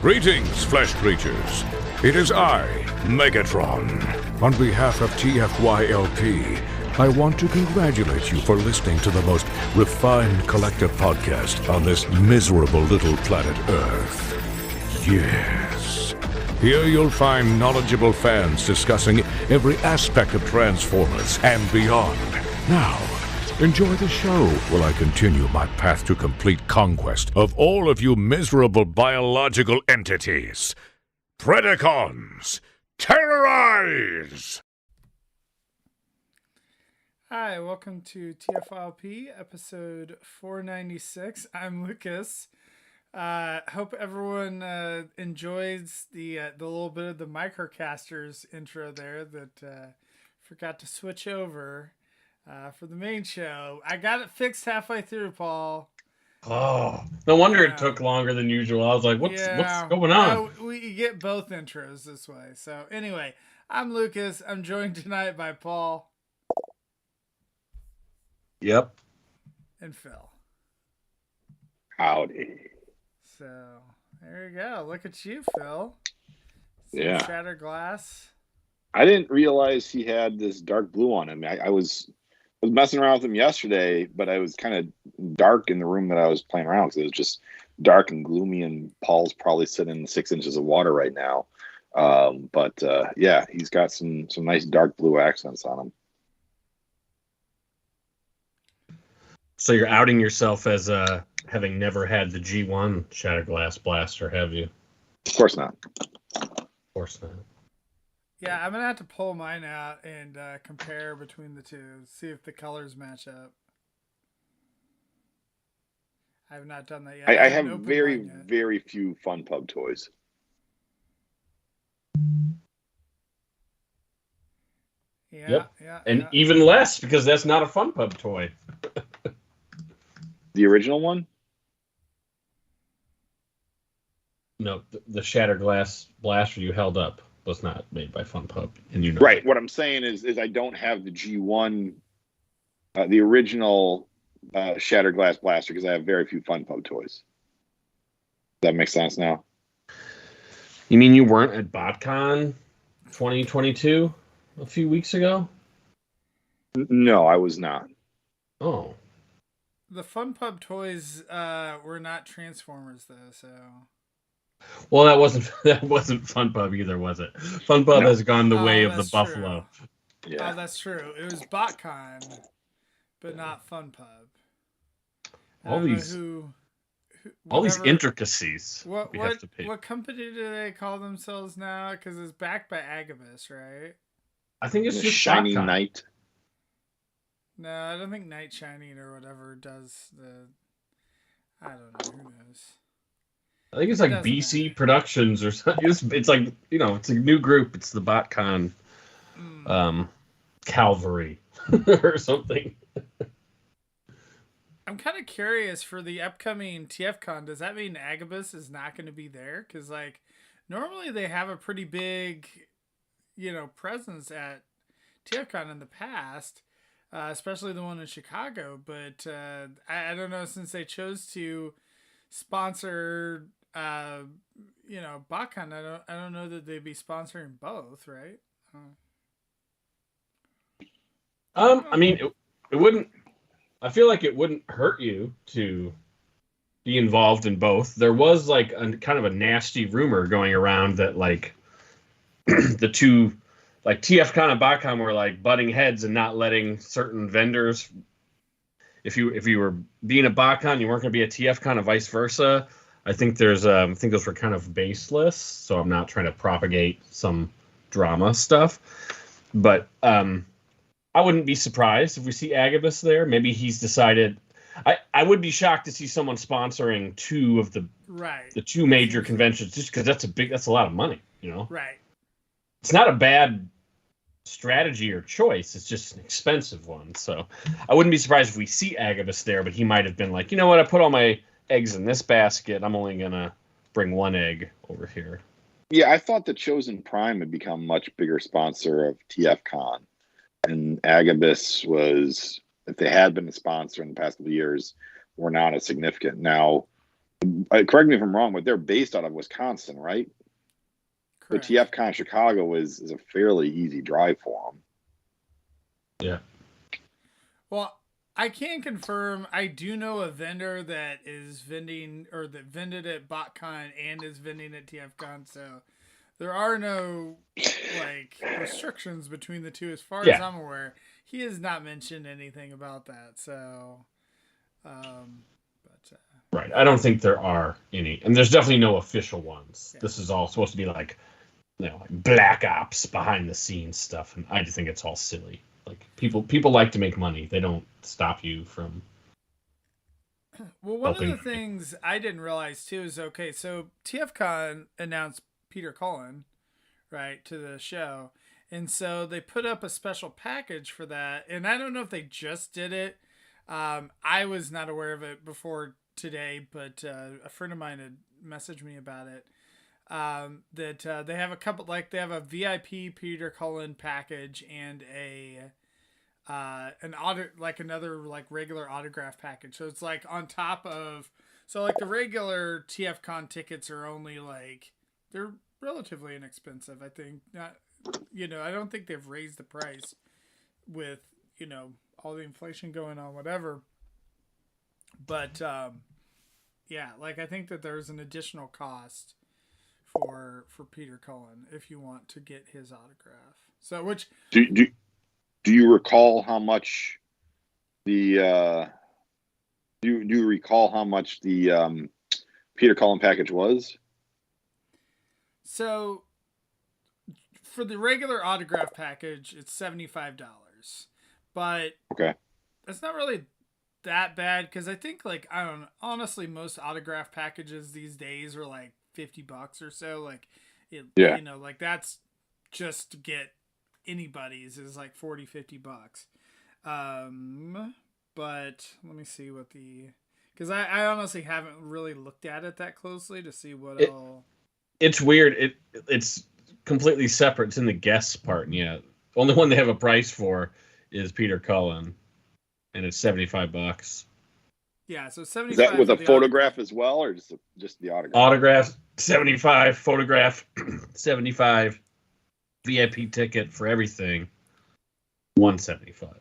Greetings, flesh creatures. It is I, Megatron. On behalf of TFYLP, I want to congratulate you for listening to the most refined collective podcast on this miserable little planet Earth. Yes. Here you'll find knowledgeable fans discussing every aspect of Transformers and beyond. Now, enjoy the show while I continue my path to complete conquest of all of you miserable biological entities. Predacons, terrorize! Hi, welcome to TFYLP, episode 496. I'm Lucas. Hope everyone enjoys the little bit of the Microcasters intro there that forgot to switch over for the main show. I got it fixed halfway through, Paul. Oh, no wonder it took longer than usual. I was like, what's going on? We get both intros this way. So anyway, I'm Lucas. I'm joined tonight by Paul. Yep. And Phil. Howdy. So there you go. Look at you, Phil. Yeah. Shattered glass. I didn't realize he had this dark blue on him. I was messing around with him yesterday, but I was kind of dark in the room that I was playing around because it was just dark and gloomy, and Paul's probably sitting in 6 inches of water right now. Yeah, he's got some nice dark blue accents on him. So you're outing yourself as having never had the G1 Shattered Glass Blaster, have you? Of course not. Of course not. Yeah, I'm going to have to pull mine out and compare between the two, see if the colors match up. I have not done that yet. I have very few Fun Pub toys. Yeah, and even less because that's not a Fun Pub toy. The original one? No, the Shattered Glass Blaster you held up was not made by Fun Pub, and you know. Right. What I'm saying is I don't have the G1, the original Shattered Glass Blaster, because I have very few Fun Pub toys. Does that make sense now? You mean you weren't at BotCon 2022 a few weeks ago? No, I was not. Oh. The Fun Pub toys were not Transformers though, so. Well, that wasn't Fun Pub either, was it? Fun Pub has gone the way of the Buffalo. Yeah. Oh, that's true. It was BotCon, but not Fun Pub. All these intricacies. What company do they call themselves now? Because it's backed by Agabus, right? I think it's the just Shiny BotCon. Knight. No, I don't think Night Shining or whatever does the. I don't know. Who knows? I think it's like BC matter. Productions or something. It's like, it's a new group. It's the BotCon Calvary or something. I'm kind of curious for the upcoming TFCon. Does that mean Agabus is not going to be there? Because normally they have a pretty big, presence at TFCon in the past. Especially the one in Chicago, but I don't know, since they chose to sponsor, BotCon, I don't know that they'd be sponsoring both, right? I mean, it wouldn't. I feel like it wouldn't hurt you to be involved in both. There was like kind of a nasty rumor going around that the two. Like TFCon and BotCon were like butting heads and not letting certain vendors. If you were being a BotCon, you weren't going to be a TFCon, and vice versa. I think those were kind of baseless. So I'm not trying to propagate some drama stuff, but I wouldn't be surprised if we see Agabus there. Maybe he's decided. I would be shocked to see someone sponsoring two of the two major conventions, just because that's a lot of money, Right. It's not a bad strategy or choice. It's just an expensive one. So I wouldn't be surprised if we see Agabus there, but he might have been like, you know what? I put all my eggs in this basket. I'm only going to bring one egg over here. Yeah, I thought the Chosen Prime had become a much bigger sponsor of TFCon. And Agabus was, if they had been a sponsor in the past couple of years, were not as significant. Now, correct me if I'm wrong, but they're based out of Wisconsin, right? Correct. The TFCon Chicago is a fairly easy drive for them. Yeah. Well, I can confirm I do know a vendor that is vending or that vended at BotCon and is vending at TFCon, so there are no like restrictions between the two as far as I'm aware. He has not mentioned anything about that, so Right. I don't think there are any, and there's definitely no official ones. Yeah. This is all supposed to be like, like black ops behind the scenes stuff, and I just think it's all silly. Like people like to make money. They don't stop you from. Well, one of the things I didn't realize too is okay. So TFCon announced Peter Cullen, right, to the show, and so they put up a special package for that. And I don't know if they just did it. I was not aware of it before today, but a friend of mine had messaged me about it. That they have a couple, like they have a VIP Peter Cullen package and an audit, like another like regular autograph package. So it's like on top of, so like the regular TFCon tickets are only like, they're relatively inexpensive. I think not, I don't think they've raised the price with, all the inflation going on, whatever. But, yeah, like I think that there's an additional cost for Peter Cullen if you want to get his autograph. So which do you recall how much the do you recall how much the Peter Cullen package was? So for the regular autograph package, it's $75. But okay, that's not really that bad because I think like I don't know, honestly most autograph packages these days are like $50 or so. Like like that's just to get anybody's is like $40-$50. But let me see what because I honestly haven't really looked at it that closely to see what all. It's weird. It's completely separate. It's in the guests part. And yeah, only one they have a price for is Peter Cullen, and it's $75. Yeah, so 75. Is that with a photograph as well, or just the autograph? Autograph 75, photograph 75, VIP ticket for everything 175.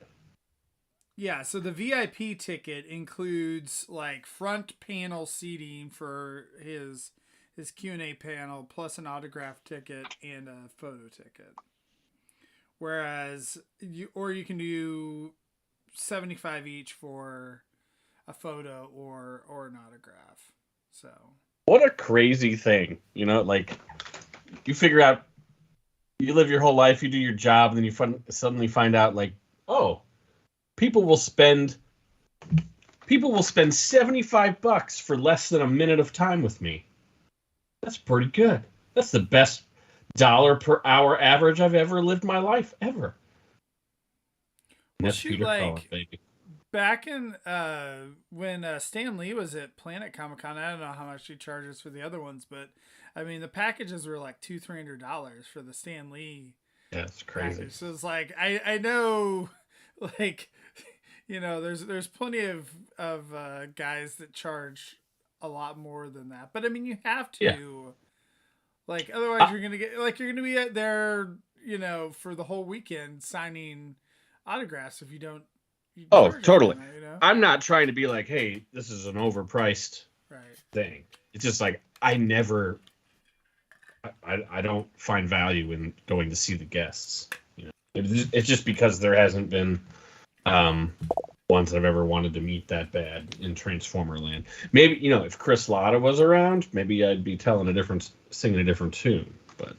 Yeah, so the VIP ticket includes like front panel seating for his Q&A panel plus an autograph ticket and a photo ticket. Whereas you can do 75 each for a photo or an autograph. So what a crazy thing, like you figure out you live your whole life, you do your job, and then you suddenly find out like, oh, people will spend $75 for less than a minute of time with me. That's pretty good. That's the best dollar per hour average I've ever lived my life ever. Well, that's Peter Cullen, baby. Back in when Stan Lee was at Planet Comic Con, I don't know how much he charges for the other ones, but I mean the packages were like $200-$300 for the Stan Lee. Yeah, it's crazy. Package. So it's like I know, like there's plenty of guys that charge a lot more than that, but I mean you have to. Yeah. Like otherwise you're gonna be out there, for the whole weekend signing autographs if you don't. Oh, totally. That, I'm not trying to be like, hey, this is an overpriced thing. It's just like I don't find value in going to see the guests. It's just because there hasn't been ones that I've ever wanted to meet that bad in Transformer Land. Maybe if Chris Latta was around, maybe I'd be singing a different tune. But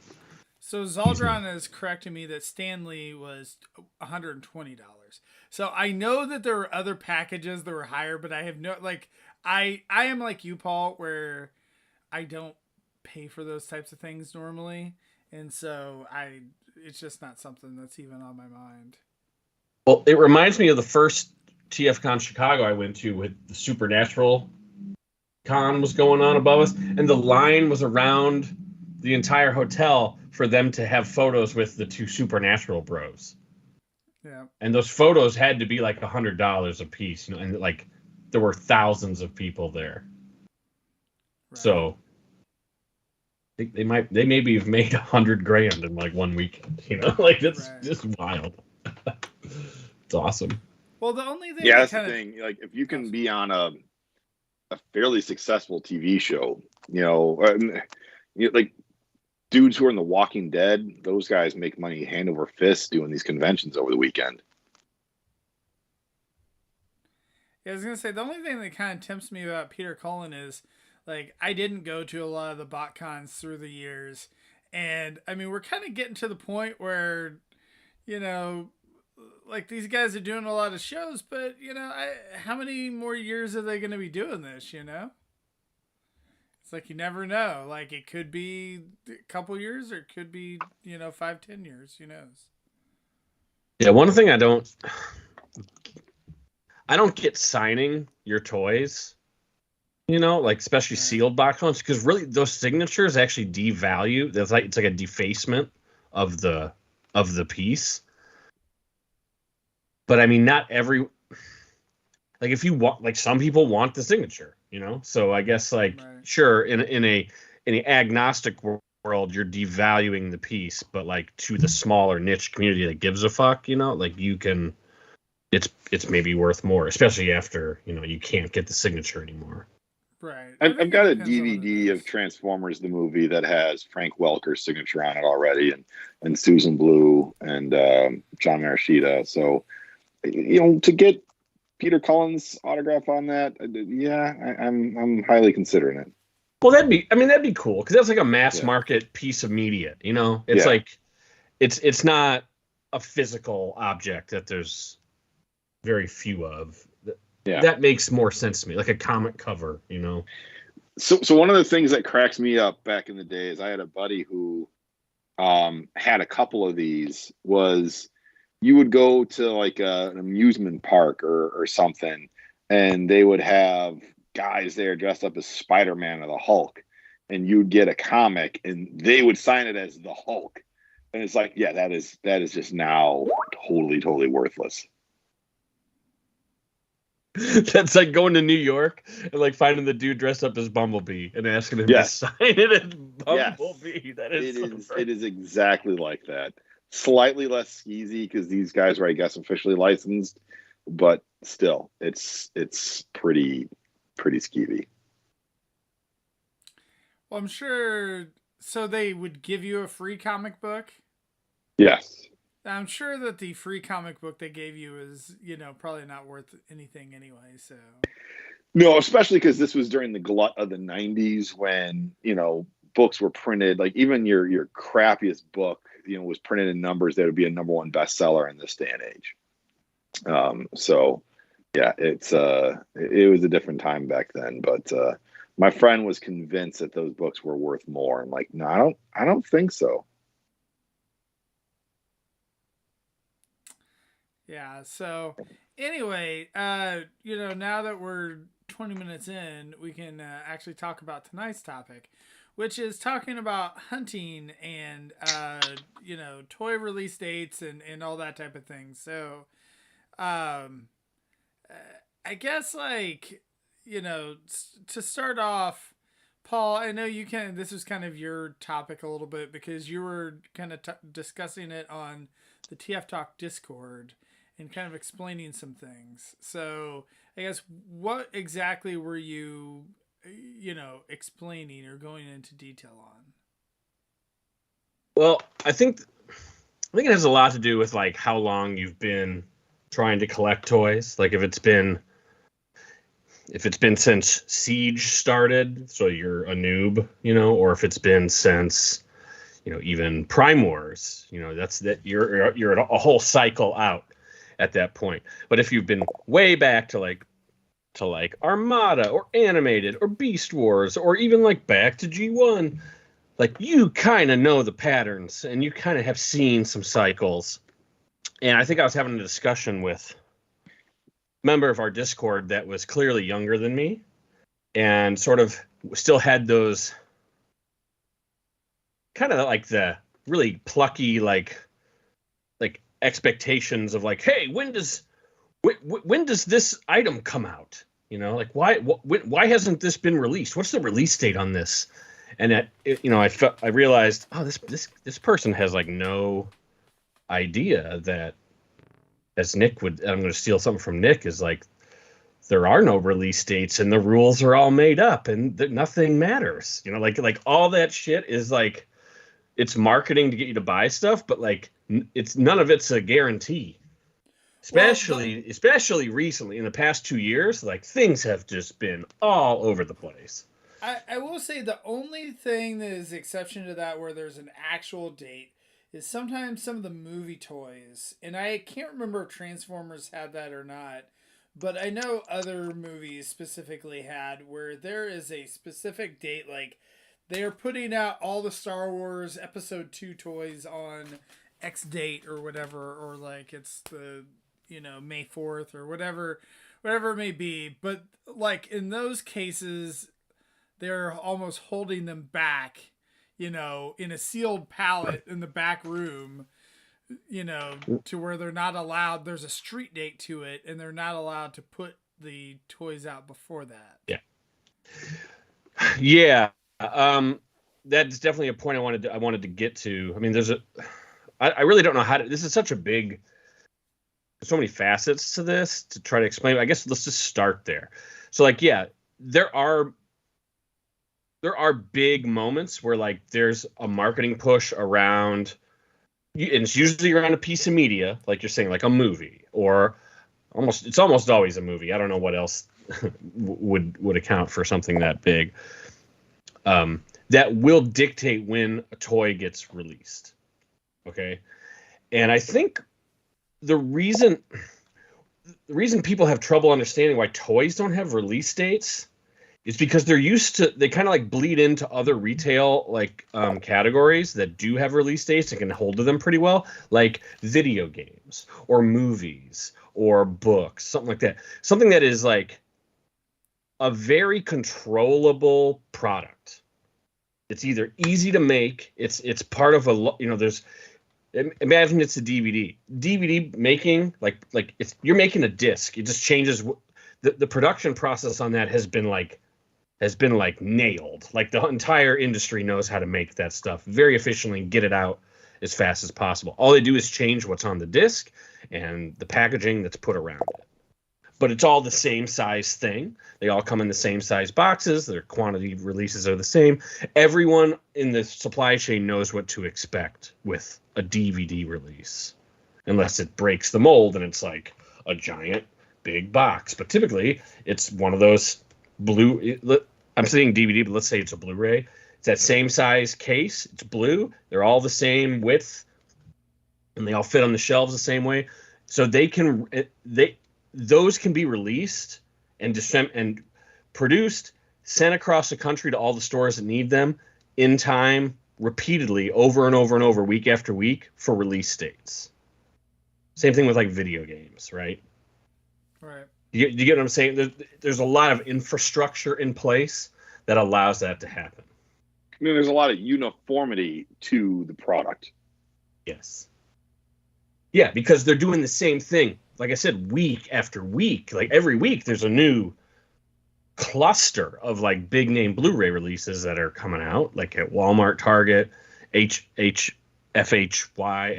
so Zaldron is correcting me that Stan Lee was $120. So I know that there were other packages that were higher, but I have no I am like you, Paul, where I don't pay for those types of things normally, and so it's just not something that's even on my mind. Well, it reminds me of the first TFCon Chicago I went to with the Supernatural con was going on above us, and the line was around the entire hotel for them to have photos with the two Supernatural bros. Yeah. And those photos had to be like $100 a piece, and like there were thousands of people there. Right. So they maybe have made $100,000 in like one weekend. Like that's just wild. It's awesome. Well, the only thing that's the thing. Like, if you can be on a fairly successful TV show, like dudes who are in The Walking Dead, those guys make money hand over fist doing these conventions over the weekend. Yeah, I was gonna say the only thing that kind of tempts me about Peter Cullen is, like, I didn't go to a lot of the BotCons through the years, and I mean we're kind of getting to the point where, like, these guys are doing a lot of shows, but how many more years are they going to be doing this? It's like you never know. Like, it could be a couple years, or it could be 5-10 years. Who knows? Yeah, one thing I don't get signing your toys, like especially sealed box ones, because really those signatures actually devalue. It's like a defacement of the piece. But I mean, not every, like, if you want, like, some people want the signature, so I guess, like, sure, in a agnostic world, you're devaluing the piece, but like to the smaller niche community that gives a fuck, like, you can, it's maybe worth more, especially after you can't get the signature anymore. Right. I've got a DVD of Transformers the movie that has Frank Welker's signature on it already, and Susan Blue and John Maraschita. So, to get Peter Cullen's autograph on that, I'm highly considering it. Well, that'd be cool, because that's like a mass market piece of media. It's like it's not a physical object that there's very few of. That makes more sense to me, like a comic cover. So one of the things that cracks me up back in the day is I had a buddy who had a couple of these. Was you would go to like an amusement park or something, and they would have guys there dressed up as Spider-Man or the Hulk, and you'd get a comic and they would sign it as the Hulk. And it's like, that is just now totally worthless. That's like going to New York and like finding the dude dressed up as Bumblebee and asking him to sign it as Bumblebee. Yes. That is it is exactly like that. Slightly less skeezy because these guys were, I guess, officially licensed, but still, it's pretty skeevy. Well, I'm sure. So they would give you a free comic book? Yes. I'm sure that the free comic book they gave you is, probably not worth anything anyway. So. No, especially because this was during the glut of the 90s when, books were printed, like even your crappiest book, was printed in numbers that would be a number one bestseller in this day and age. So yeah, it was a different time back then, but my friend was convinced that those books were worth more. I'm like, no, I don't think so. Yeah. So anyway, now that we're 20 minutes in, we can actually talk about tonight's topic, which is talking about hunting and, toy release dates and all that type of thing. So, I guess, like, to start off, Paul, I know this was kind of your topic a little bit because you were kind of discussing it on the TF Talk Discord and kind of explaining some things. So I guess what exactly were you, explaining or going into detail on? Well, I think it has a lot to do with like how long you've been trying to collect toys. Like if it's been since Siege started, so you're a noob, or if it's been since, even Prime Wars, you're a whole cycle out at that point. But if you've been way back to like Armada or Animated or Beast Wars or even like back to G1, like you kind of know the patterns and you kind of have seen some cycles. And I think I was having a discussion with a member of our Discord that was clearly younger than me and sort of still had those kind of like the really plucky like expectations of like, hey, when does this item come out? You know, like why hasn't this been released? What's the release date on this? And I realized, oh, this person has like no idea that, as Nick would, I'm going to steal something from Nick, is like there are no release dates and the rules are all made up and nothing matters. You know, like all that shit is like, it's marketing to get you to buy stuff, but like it's none of it's a guarantee. Especially recently in the past 2 years, like things have just been all over the place. I will say the only thing that is exception to that where there's an actual date is sometimes some of the movie toys. And I can't remember if Transformers had that or not, but I know other movies specifically had where there is a specific date, like they're putting out all the Star Wars Episode 2 toys on X date or whatever, or like it's the, May 4th or whatever it may be. But like in those cases, they're almost holding them back, in a sealed pallet in the back room, to where they're not allowed, there's a street date to it and they're not allowed to put the toys out before that. Yeah. Yeah. That's definitely a point I wanted to get to. I mean, I really don't know how to, this is such a big, so many facets to this to try to explain. I guess let's just start there. So like, yeah, there are big moments where like there's a marketing push around, and it's usually around a piece of media, like you're saying, like a movie, or it's almost always a movie. I don't know what else would account for something that big. That will dictate when a toy gets released. Okay. And I think the reason people have trouble understanding why toys don't have release dates is because they kind of like bleed into other retail like categories that do have release dates and can hold to them pretty well, like video games or movies or books, something like that. Something that is like a very controllable product. It's either easy to make, it's part of there's, imagine it's a DVD making, like you're making a disc. It just changes. The production process on that has been like nailed. Like the entire industry knows how to make that stuff very efficiently and get it out as fast as possible. All they do is change what's on the disc and the packaging that's put around it. But it's all the same size thing. They all come in the same size boxes. Their quantity releases are the same. Everyone in the supply chain knows what to expect with a DVD release, unless it breaks the mold and it's like a giant big box. But typically it's one of those I'm saying DVD, but let's say it's a Blu-ray. It's that same size case. It's blue. They're all the same width, and they all fit on the shelves the same way. So those can be released and produced, sent across the country to all the stores that need them in time, repeatedly, over and over and over, week after week, for release dates. Same thing with like video games, right? Right. You get what I'm saying? There's a lot of infrastructure in place that allows that to happen. I mean, there's a lot of uniformity to the product. Yes. Yeah, because they're doing the same thing. Like I said, week after week, like every week, there's a new cluster of like big name Blu-ray releases that are coming out, like at Walmart, Target, FHY,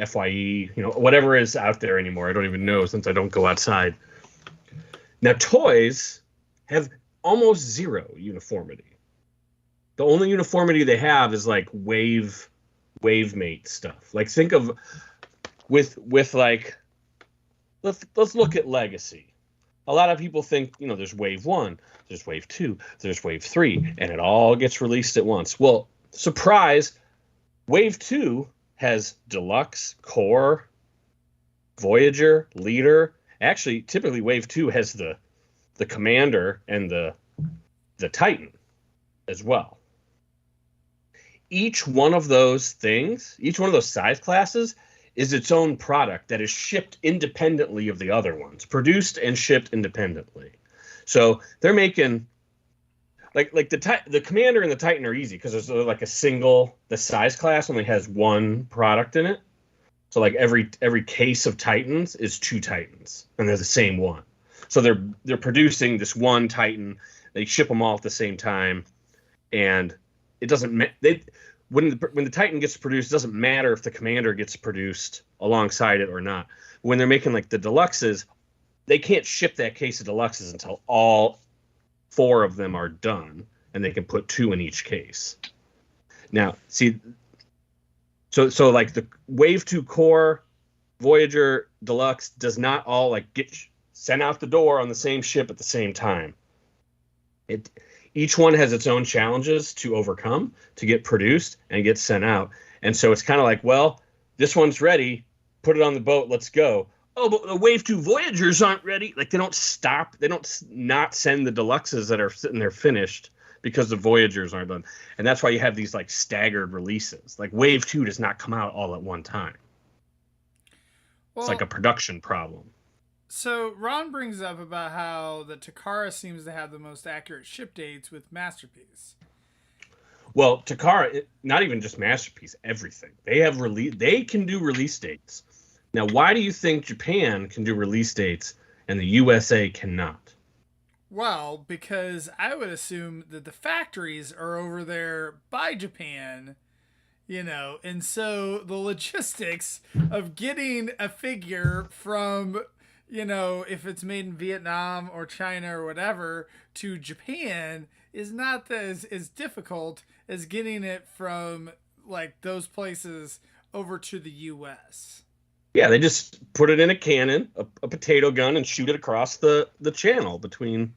FYE, whatever is out there anymore. I don't even know since I don't go outside. Now, toys have almost zero uniformity. The only uniformity they have is like wave mate stuff. Like think of with like, let's look at Legacy. A lot of people think, there's wave 1, there's wave 2, there's wave 3, and it all gets released at once. Well, surprise, wave 2 has Deluxe, Core, Voyager, Leader. Actually, typically wave 2 has the Commander and the Titan as well. Each one of those things, each one of those size classes is its own product that is shipped independently of the other ones, produced and shipped independently. So they're making like the Commander and the Titan are easy because there's like the size class only has one product in it. So like every case of Titans is 2 Titans and they're the same one. So they're producing this one Titan. They ship them all at the same time, and it doesn't when the Titan gets produced, it doesn't matter if the Commander gets produced alongside it or not. When they're making like the deluxes, they can't ship that case of deluxes until all 4 of them are done, and they can put 2 in each case. Now, see, so like the Wave 2 Core Voyager Deluxe does not all like get sent out the door on the same ship at the same time. Each one has its own challenges to overcome to get produced and get sent out. And so it's kind of like, well, this one's ready, put it on the boat, let's go. Oh, but the Wave 2 Voyagers aren't ready. Like, they don't stop. They don't not send the deluxes that are sitting there finished because the Voyagers aren't done. And that's why you have these, like, staggered releases. Like, Wave 2 does not come out all at one time. Well, it's like a production problem. So Ron brings up about how the Takara seems to have the most accurate ship dates with Masterpiece. Well, Takara, not even just Masterpiece, everything. They can do release dates. Now, why do you think Japan can do release dates and the USA cannot? Well, because I would assume that the factories are over there by Japan, and so the logistics of getting a figure from, if it's made in Vietnam or China or whatever, to Japan is not as difficult as getting it from, like, those places over to the US. Yeah, they just put it in a cannon, a potato gun, and shoot it across the channel between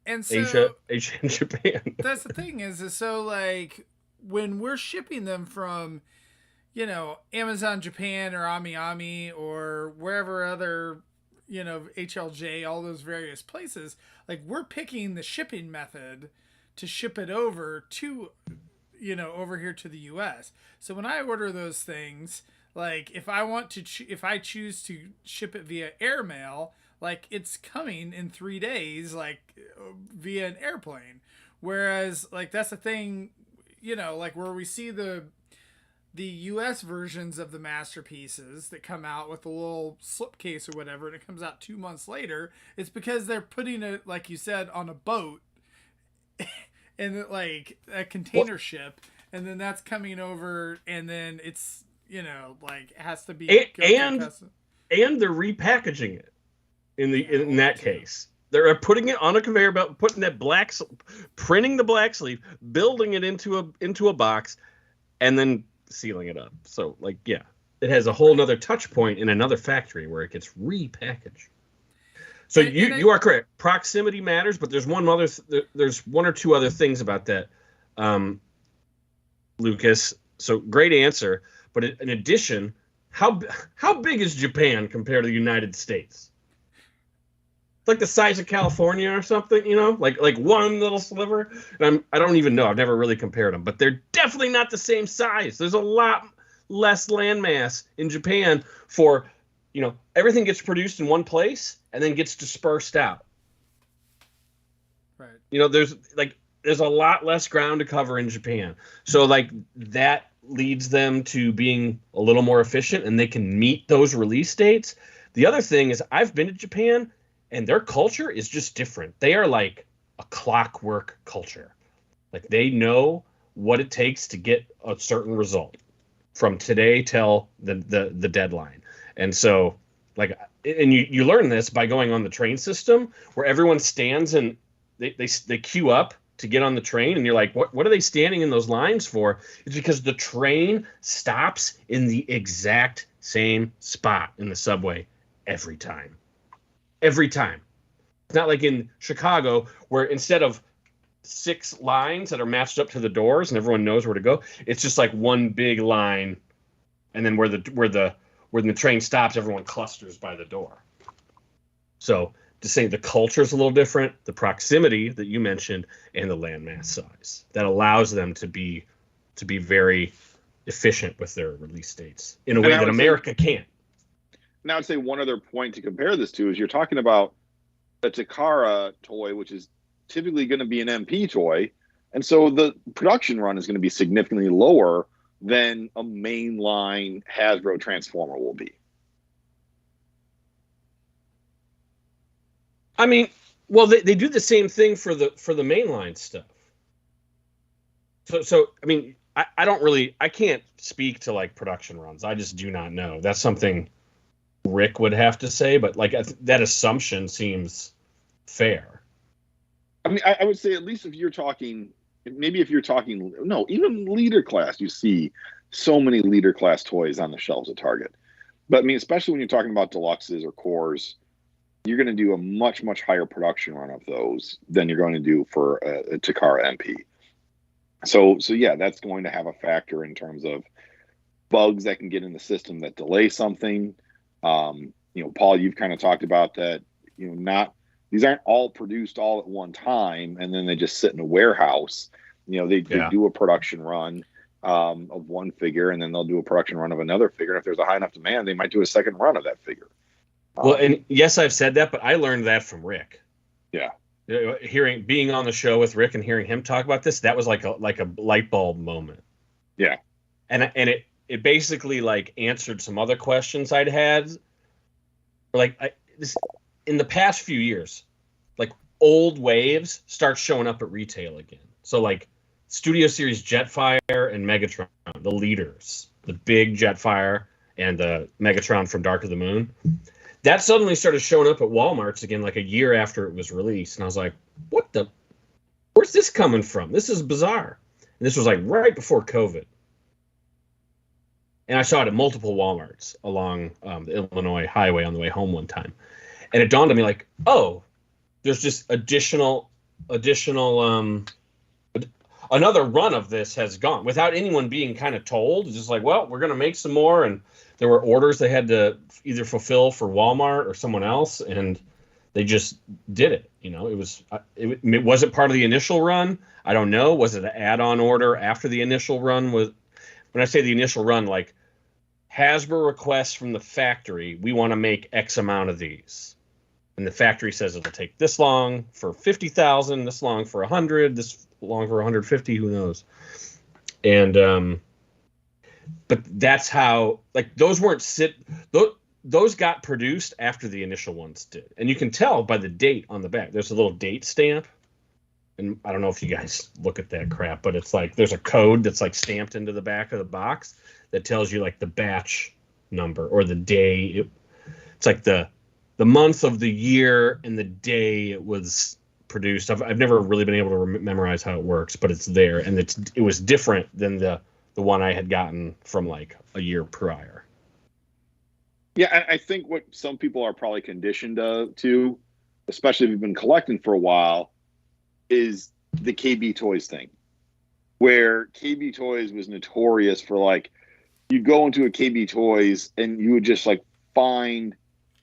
Asia and Japan. That's the thing is so, like, when we're shipping them from, Amazon Japan or AmiAmi or wherever other, HLJ, all those various places, like, we're picking the shipping method to ship it over to, over here to the US. So when I order those things, like, if I choose to ship it via airmail, like, it's coming in 3 days, like, via an airplane. Whereas, like, that's the thing, like, where we see the US versions of the Masterpieces that come out with a little slipcase or whatever, and it comes out 2 months later, it's because they're putting it, like you said, on a boat and, like, a container ship, and then that's coming over, and then it's, like, it has to be and they're repackaging it in that case. They're putting it on a conveyor belt, putting that printing the black sleeve, building it into a box, and then sealing it up. So, like, yeah, it has a whole nother touch point in another factory where it gets repackaged. So you are correct. Proximity matters, but there's one or two other things about that, Lucas. So great answer. But in addition, how big is Japan compared to the United States? It's like the size of California or something, like one little sliver. And I don't even know. I've never really compared them, but they're definitely not the same size. There's a lot less landmass in Japan for, everything gets produced in one place and then gets dispersed out. Right. There's a lot less ground to cover in Japan. So, like, that leads them to being a little more efficient, and they can meet those release dates. The other thing is, I've been to Japan, and their culture is just different. They are like a clockwork culture. Like, they know what it takes to get a certain result from today till the deadline. And so, like, and you learn this by going on the train system where everyone stands and they queue up to get on the train, and you're like, what are they standing in those lines for? It's because the train stops in the exact same spot in the subway every time. Every time. It's not like in Chicago where instead of 6 lines that are matched up to the doors and everyone knows where to go, it's just like one big line, and then where the train stops, everyone clusters by the door. So to say the culture is a little different, the proximity that you mentioned, and the landmass size that allows them to be very efficient with their release dates in a way that America can't. Now, I'd say one other point to compare this to is you're talking about a Takara toy, which is typically going to be an MP toy, and so the production run is going to be significantly lower than a mainline Hasbro Transformer will be. I mean, well, they do the same thing for the mainline stuff. So I mean, I can't speak to like production runs. I just do not know. That's something Rick would have to say, but like that assumption seems fair. I mean, I would say at least if you're talking, maybe if you're talking, no, even leader class, you see so many leader class toys on the shelves at Target. But I mean, especially when you're talking about deluxes or cores, you're going to do a much, much higher production run of those than you're going to do for a Takara MP. So yeah, that's going to have a factor in terms of bugs that can get in the system that delay something. Paul, you've kind of talked about that. These aren't all produced all at one time, and then they just sit in a warehouse. They do a production run of one figure, and then they'll do a production run of another figure. And if there's a high enough demand, they might do a second run of that figure. Well, and yes, I've said that, but I learned that from Rick. Yeah. Being on the show with Rick and hearing him talk about this, that was like a light bulb moment. Yeah. And it basically like answered some other questions I'd had. In the past few years, like old waves start showing up at retail again. So like Studio Series Jetfire and Megatron, the leaders, the big Jetfire and the Megatron from Dark of the Moon. That suddenly started showing up at Walmarts again, like a year after it was released. And I was like, where's this coming from? This is bizarre. And this was like right before COVID. And I saw it at multiple Walmarts along the Illinois highway on the way home one time. And it dawned on me like, oh, there's just additional, another run of this has gone without anyone being kind of told. It's just like, well, we're going to make some more. And there were orders they had to either fulfill for Walmart or someone else. And they just did it. It wasn't part of the initial run. I don't know. Was it an add-on order after the initial run? When I say the initial run, like Hasbro requests from the factory, we want to make X amount of these. And the factory says it'll take this long for 50,000, this long for 100, this long for 150, who knows. And but that's how, like, those got produced after the initial ones did. And you can tell by the date on the back. There's a little date stamp. And I don't know if you guys look at that crap, but it's like there's a code that's like stamped into the back of the box that tells you like the batch number or the day. It's like the month of the year and the day it was produced. I've never really been able to memorize how it works, but it's there, and it was different than the one I had gotten from like a year prior. Yeah, I think what some people are probably conditioned to, especially if you've been collecting for a while, is the KB Toys thing, where KB Toys was notorious for like, you go into a KB Toys and you would just like find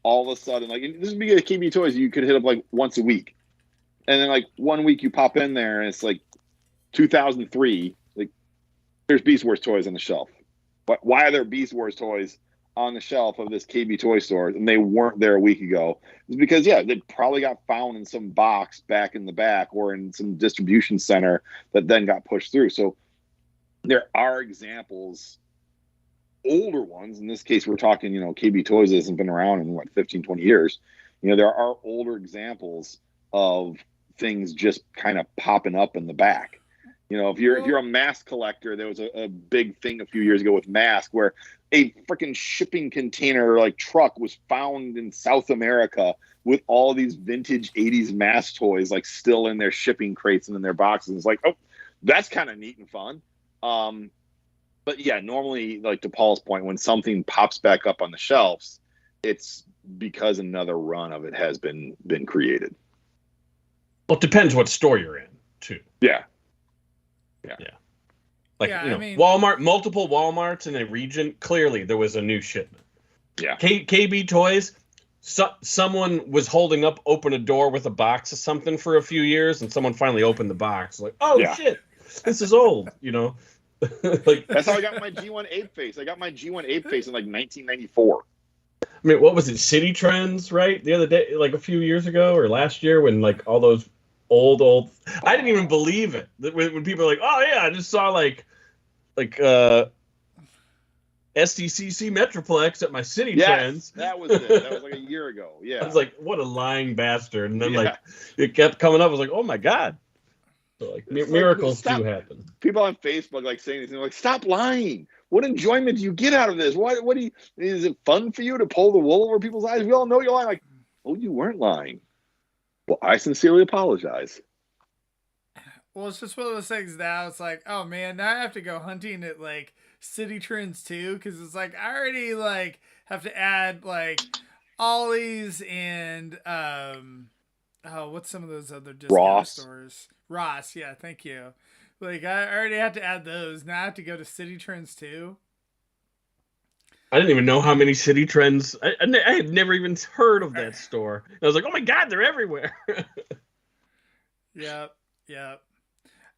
all of a sudden, like this would be a KB Toys, you could hit up like once a week. And then like 1 week you pop in there and it's like 2003, like there's Beast Wars toys on the shelf. Why are there Beast Wars toys on the shelf of this KB toy store and they weren't there a week ago? It's because, yeah, they probably got found in some box back in the back or in some distribution center that then got pushed through. So there are examples, older ones. In this case, we're talking, KB Toys hasn't been around in 15, 20 years. There are older examples of things just kind of popping up in the back. If you're a mask collector, there was a big thing a few years ago with mask where a freaking shipping container like truck was found in South America with all these vintage 80s mask toys like still in their shipping crates and in their boxes. It's like, oh, that's kind of neat and fun. But yeah, normally, like to Paul's point, when something pops back up on the shelves, it's because another run of it has been created. Well, it depends what store you're in, too. Yeah. Like, Walmart, multiple Walmarts in a region, clearly there was a new shipment. Yeah. KB Toys, someone was open a door with a box of something for a few years, and someone finally opened the box. Like, oh, shit, this is old, Like, that's how I got my G1 Ape Face. I got my G1 Ape Face in like 1994. I mean, what was it? City Trends, right? The other day, like a few years ago or last year, when like all those old. I didn't even believe it when people are like, "Oh yeah, I just saw like SDCC Metroplex at my City Yes, Trends. that was it. That was like a year ago. Yeah. I was like, what a lying bastard. And then Yeah. like it kept coming up. I was like, oh my God. So like It's miracles like, do happen. People on Facebook like saying these things like, stop lying. What enjoyment do you get out of this? What do you, is it fun for you to pull the wool over people's eyes? We all know you're lying. Like, oh, you weren't lying. Well, I sincerely apologize. Well, it's just one of those things now. It's like, oh man, now I have to go hunting at like City Trends too, because it's like I already like have to add like Ollie's and oh, what's some of those other discount Ross. stores? Ross, yeah, thank you. Like I already have to add those. Now I have to go to City Trends too. I didn't even know how many City Trends. I had never even heard of that store. And I was like, oh my God, they're everywhere. Yep.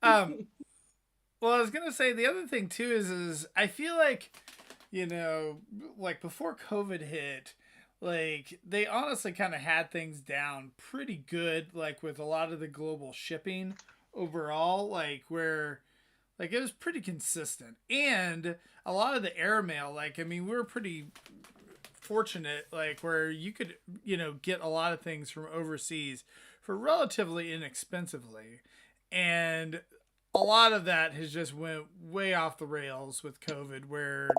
Well, I was gonna say the other thing too is I feel like, you know, like before COVID hit, like they honestly kind of had things down pretty good, like with a lot of the global shipping overall, like where like it was pretty consistent. And a lot of the airmail, like I mean, we were pretty fortunate, like where you could, you know, get a lot of things from overseas for relatively inexpensively. And a lot of that has just went way off the rails with COVID, where,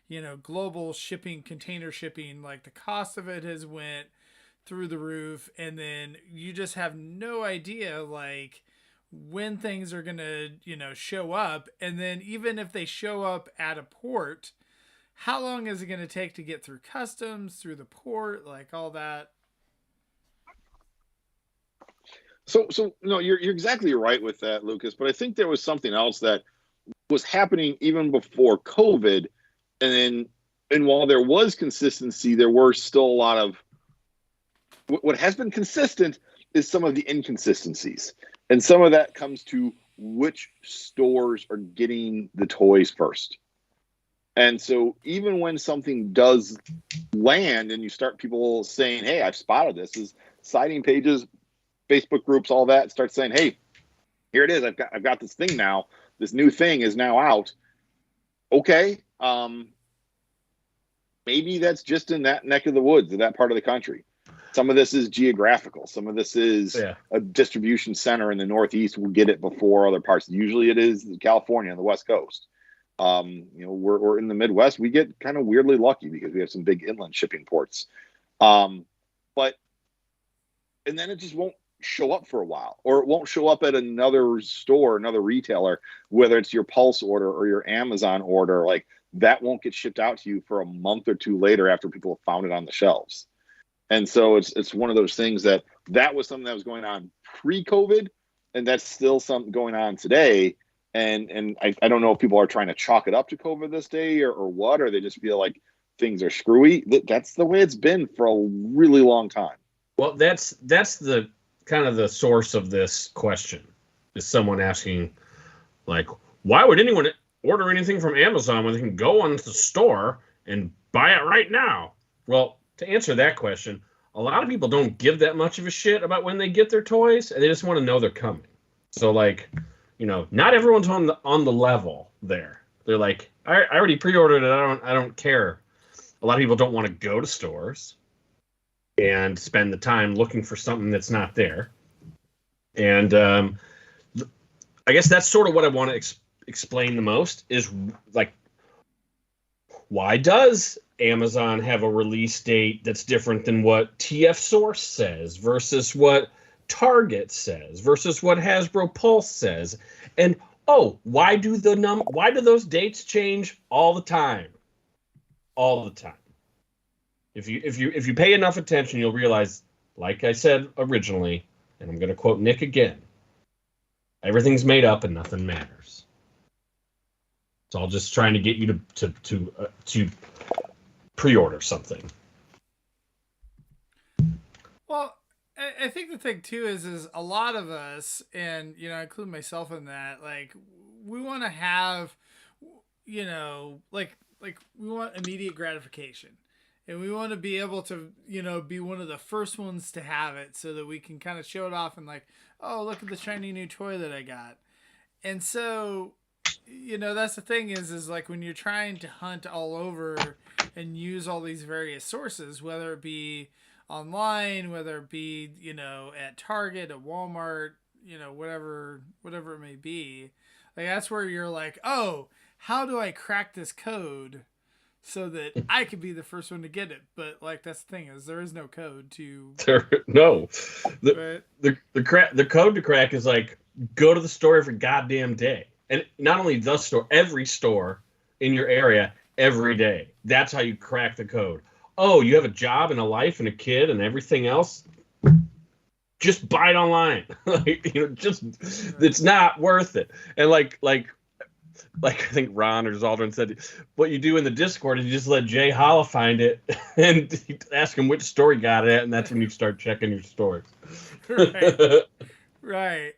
you know, global shipping, container shipping, like the cost of it has went through the roof. And then you just have no idea, like, when things are going to, you know, show up. And then even if they show up at a port, how long is it going to take to get through customs, through the port, like all that? So no, you're exactly right with that, Lucas. But I think there was something else that was happening even before COVID, and while there was consistency, there were still a lot of what has been consistent is some of the inconsistencies, and some of that comes to which stores are getting the toys first. And so even when something does land, and you start people saying, "Hey, I've spotted this," is citing pages, Facebook groups, all that, start saying, "Hey, here it is. I've got this thing now. This new thing is now out." Okay, maybe that's just in that neck of the woods, in that part of the country. Some of this is geographical. Some of this is a distribution center in the Northeast will get it before other parts. Usually, it is California on the West Coast. You know, we're in the Midwest. We get kind of weirdly lucky because we have some big inland shipping ports. But and then it just won't show up for a while, or it won't show up at another store, another retailer, whether it's your Pulse order or your Amazon order. Like that won't get shipped out to you for a month or two later after people have found it on the shelves. And so it's one of those things that was something that was going on pre-COVID, and that's still something going on today. And I don't know if people are trying to chalk it up to COVID this day or what, or they just feel like things are screwy. That's the way it's been for a really long time. Well, that's the kind of the source of this question, is someone asking, like, why would anyone order anything from Amazon when they can go on the store and buy it right now? Well, to answer that question, a lot of people don't give that much of a shit about when they get their toys, and they just want to know they're coming. So, like, you know, not everyone's on the level there. They're like, I already pre-ordered it. I don't care. A lot of people don't want to go to stores and spend the time looking for something that's not there. And I guess that's sort of what I want to explain the most is, like, why does Amazon have a release date that's different than what TF Source says versus what Target says versus what Hasbro Pulse says? And why do those dates change all the time? All the time. If you pay enough attention, you'll realize, like I said originally, and I'm going to quote Nick again, everything's made up and nothing matters. It's all just trying to get you to pre-order something. Well, I think the thing too is a lot of us, and you know, I include myself in that, like we want to have, you know, like we want immediate gratification. And we want to be able to, you know, be one of the first ones to have it so that we can kind of show it off and like, oh, look at the shiny new toy that I got. And so that's the thing is like when you're trying to hunt all over and use all these various sources, whether it be online, whether it be, at Target, at Walmart, whatever it may be. Like that's where you're like, oh, how do I crack this code so that I could be the first one to get it? But like that's the thing is there is no code to. No, But the code to crack is like go to the store every goddamn day, and not only the store, every store in your area every day. That's how you crack the code. Oh, you have a job and a life and a kid and everything else. Just buy it online. It's not worth it. And like I think Ron or Zaldrin said, what you do in the Discord is you just let Jay Holla find it and ask him which store he got it at, and that's when you start checking your stores. Right. Right.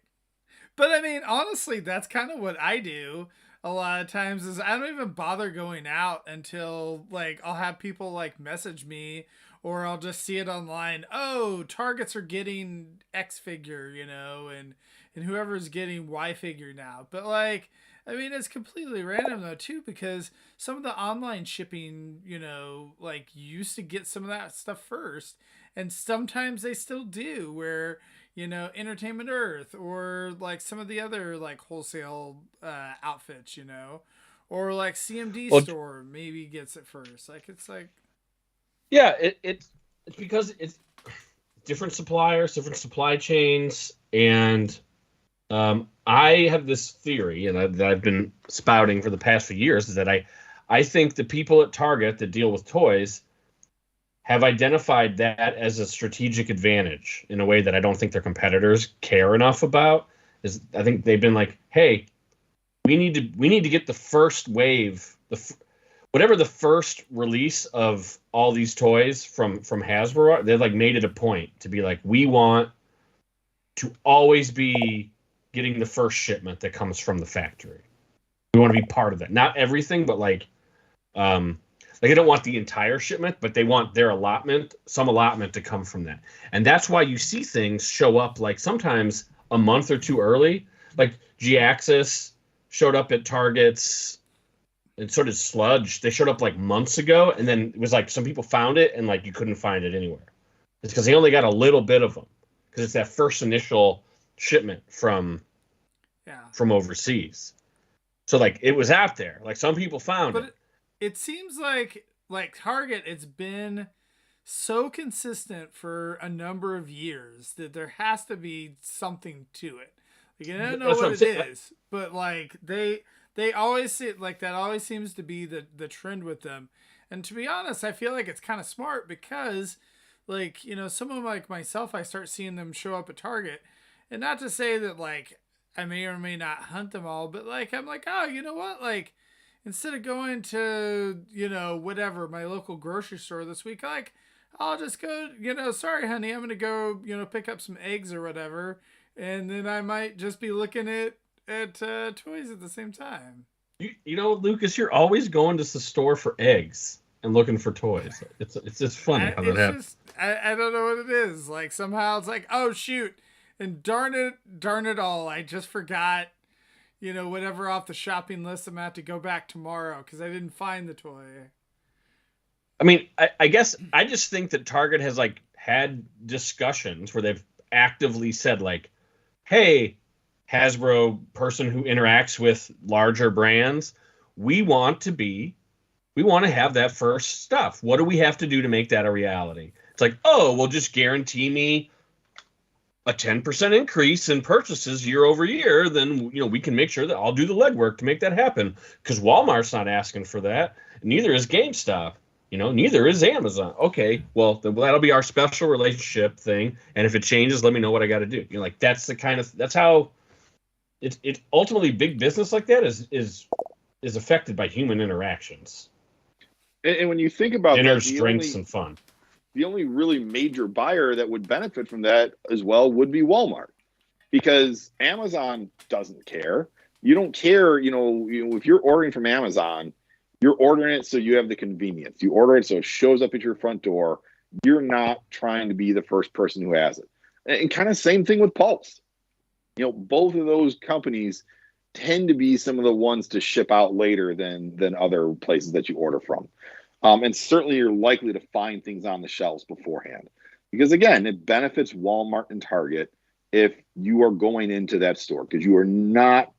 But I mean, honestly, that's kind of what I do a lot of times is I don't even bother going out until like I'll have people like message me or I'll just see it online. Oh, Targets are getting X figure, and whoever's getting Y figure now. But like, I mean, it's completely random though too, because some of the online shipping, like used to get some of that stuff first, and sometimes they still do. Where Entertainment Earth or like some of the other like wholesale outfits, or like CMD store maybe gets it first. Like it's like. Yeah, it's because it's different suppliers, different supply chains, and I have this theory, and that I've been spouting for the past few years, is that I think the people at Target that deal with toys have identified that as a strategic advantage in a way that I don't think their competitors care enough about. I think they've been like, hey, we need to get the first wave, whatever the first release of all these toys from Hasbro, they like made it a point to be like, we want to always be getting the first shipment that comes from the factory. We want to be part of that. Not everything, but like they don't want the entire shipment, but they want their some allotment to come from that. And that's why you see things show up like sometimes a month or two early. Like G-Axis showed up at Targets, and so did Sludge. They showed up like months ago, and then it was like some people found it, and like you couldn't find it anywhere. It's because they only got a little bit of them, because it's that first initial shipment from overseas. So like it was out there. Like some people found it. It seems like Target, it's been so consistent for a number of years that there has to be something to it. Like, I don't know what it is, but like they always see it, like that always seems to be the trend with them. And to be honest, I feel like it's kind of smart because like, someone like myself, I start seeing them show up at Target, and not to say that like I may or may not hunt them all, but like I'm like, oh, you know what, like instead of going to, whatever, my local grocery store this week, like, I'll just go, sorry, honey, I'm going to go, pick up some eggs or whatever. And then I might just be looking at toys at the same time. Lucas, you're always going to the store for eggs and looking for toys. It's just funny how that happens. I don't know what it is. Like, somehow it's like, oh, shoot. And darn it all. I just forgot. Whatever off the shopping list, I'm going to have to go back tomorrow because I didn't find the toy. I mean, I guess I just think that Target has like had discussions where they've actively said like, hey, Hasbro person who interacts with larger brands, we want to have that first stuff. What do we have to do to make that a reality? It's like, oh, well, just guarantee me a 10% increase in purchases year over year, then we can make sure that I'll do the legwork to make that happen, because Walmart's not asking for that. Neither is GameStop. Neither is Amazon. Okay, well, that'll be our special relationship thing, and if it changes, let me know what I got to do. Like that's how it ultimately big business like that is affected by human interactions. And when you think about dinners, drinks, and fun. The only really major buyer that would benefit from that as well would be Walmart, because Amazon doesn't care. You don't care, if you're ordering from Amazon, you're ordering it so you have the convenience. You order it so it shows up at your front door. You're not trying to be the first person who has it. And kind of same thing with Pulse. Both of those companies tend to be some of the ones to ship out later than other places that you order from. And certainly you're likely to find things on the shelves beforehand. Because again, it benefits Walmart and Target if you are going into that store, because you are not,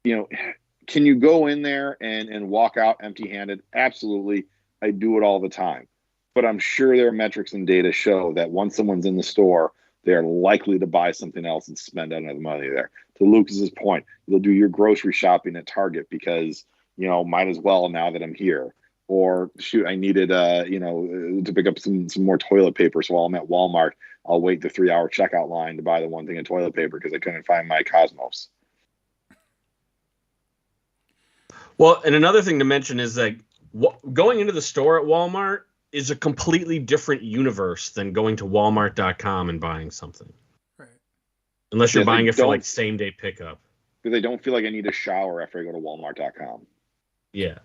can you go in there and walk out empty-handed? Absolutely. I do it all the time. But I'm sure their metrics and data show that once someone's in the store, they're likely to buy something else and spend another money there. To Lucas's point, you'll do your grocery shopping at Target because, might as well now that I'm here. Or shoot, I needed, to pick up some more toilet paper. So while I'm at Walmart, I'll wait the 3-hour checkout line to buy the one thing of toilet paper because I couldn't find my Cosmos. Well, and another thing to mention is like going into the store at Walmart is a completely different universe than going to walmart.com and buying something. Right. Unless you're buying it for like same day pickup. Because I don't feel like I need a shower after I go to walmart.com. Yeah.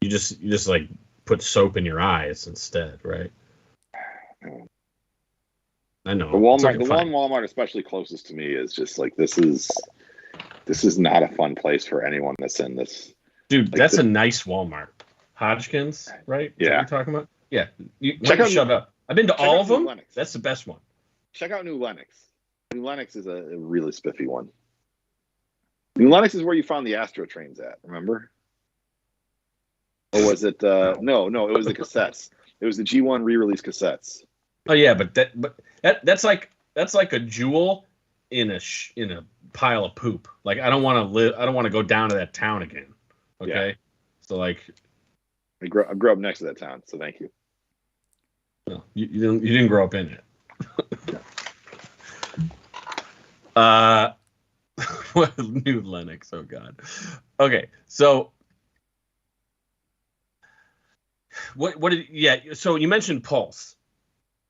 You just like put soap in your eyes instead, right? I know. The one Walmart especially closest to me is just like this is not a fun place for anyone that's in this. Dude, that's a nice Walmart. Hodgkins, right? Yeah. What you're talking about? Yeah. Shut up. I've been to all of them. Lenox. That's the best one. Check out New Lenox. New Lenox is a really spiffy one. New Lenox is where you found the Astro trains at, remember? Or was it no, it was the cassettes. It was the G1 re-release cassettes. Oh yeah, but that's like a jewel in a pile of poop. Like I don't want to go down to that town again. Okay? Yeah. So like I grew up next to that town, so thank you. No, you didn't grow up in it. New Lenox, oh god. Okay, so so you mentioned Pulse.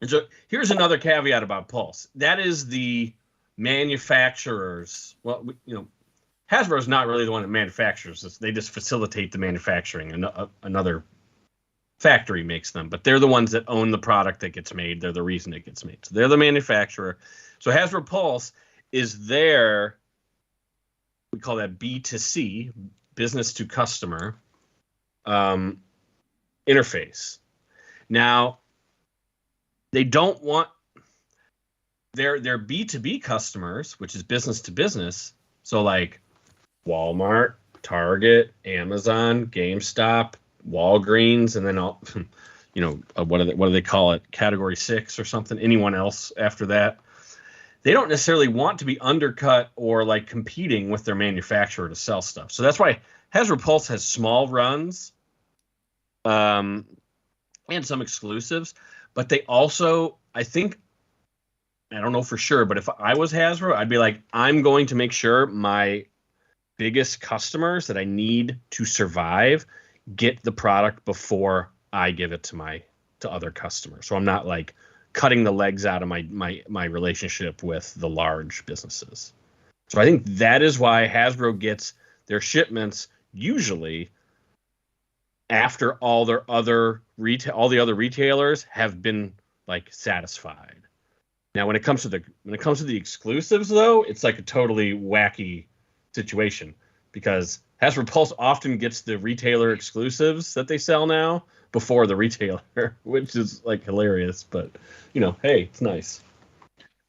And so here's another caveat about Pulse. That is the manufacturer's, Hasbro's not really the one that manufactures this. They just facilitate the manufacturing, and another factory makes them. But they're the ones that own the product that gets made. They're the reason it gets made. So they're the manufacturer. So Hasbro Pulse is their, we call that B2C, business to customer, interface. Now, they don't want their B2B customers, which is business to business. So like Walmart, Target, Amazon, GameStop, Walgreens, and then all, what do they call it? Category 6 or something. Anyone else after that? They don't necessarily want to be undercut or like competing with their manufacturer to sell stuff. So that's why Hasbro Pulse has small runs, and some exclusives. But they also, I think, I don't know for sure, but if I was Hasbro, I'd be like, I'm going to make sure my biggest customers that I need to survive get the product before I give it to other customers. So I'm not like cutting the legs out of my relationship with the large businesses. So I think that is why Hasbro gets their shipments usually after all the other retailers have been like satisfied. Now, when it comes to the exclusives, though, it's like a totally wacky situation because Hasbro Pulse often gets the retailer exclusives that they sell now before the retailer, which is like hilarious. But hey, it's nice.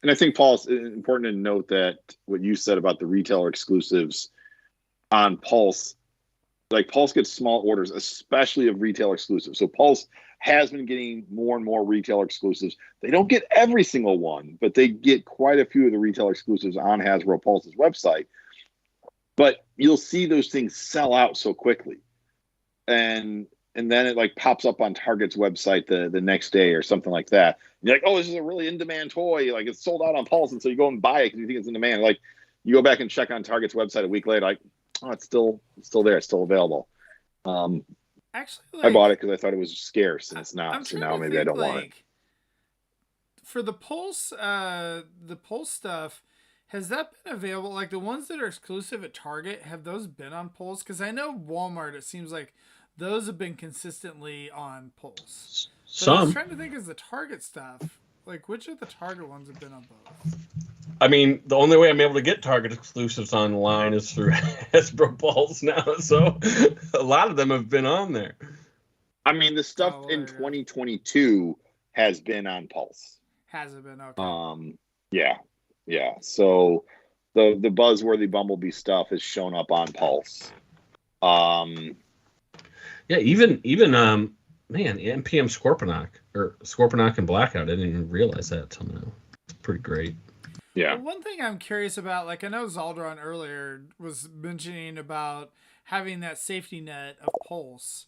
And I think, Paul, it's important to note that what you said about the retailer exclusives on Pulse, like Pulse gets small orders, especially of retail exclusives. So Pulse has been getting more and more retailer exclusives. They don't get every single one, but they get quite a few of the retail exclusives on Hasbro Pulse's website. But you'll see those things sell out so quickly. And then it like pops up on Target's website the next day or something like that. And you're like, oh, this is a really in-demand toy. Like it's sold out on Pulse. And so you go and buy it because you think it's in demand. Like you go back and check on Target's website a week later, like, oh, it's still there. It's still available. Actually, I bought it because I thought it was scarce, and it's not. So now maybe I don't want it. For the Pulse stuff, has that been available? Like the ones that are exclusive at Target, have those been on Pulse? Because I know Walmart, it seems like those have been consistently on Pulse. But I was trying to think, is the Target stuff, like which of the Target ones have been on both? I mean, the only way I'm able to get Target exclusives online is through Hasbro Pulse now. So a lot of them have been on there. I mean, the stuff Oh, in there you go. 2022 has been on Pulse. Has it been okay? Yeah. So the buzzworthy Bumblebee stuff has shown up on Pulse. Yeah, even man, NPM Scorponok and Blackout. I didn't even realize that till now. It's pretty great. Yeah. Well, one thing I'm curious about, like I know Zaldron earlier was mentioning about having that safety net of Pulse,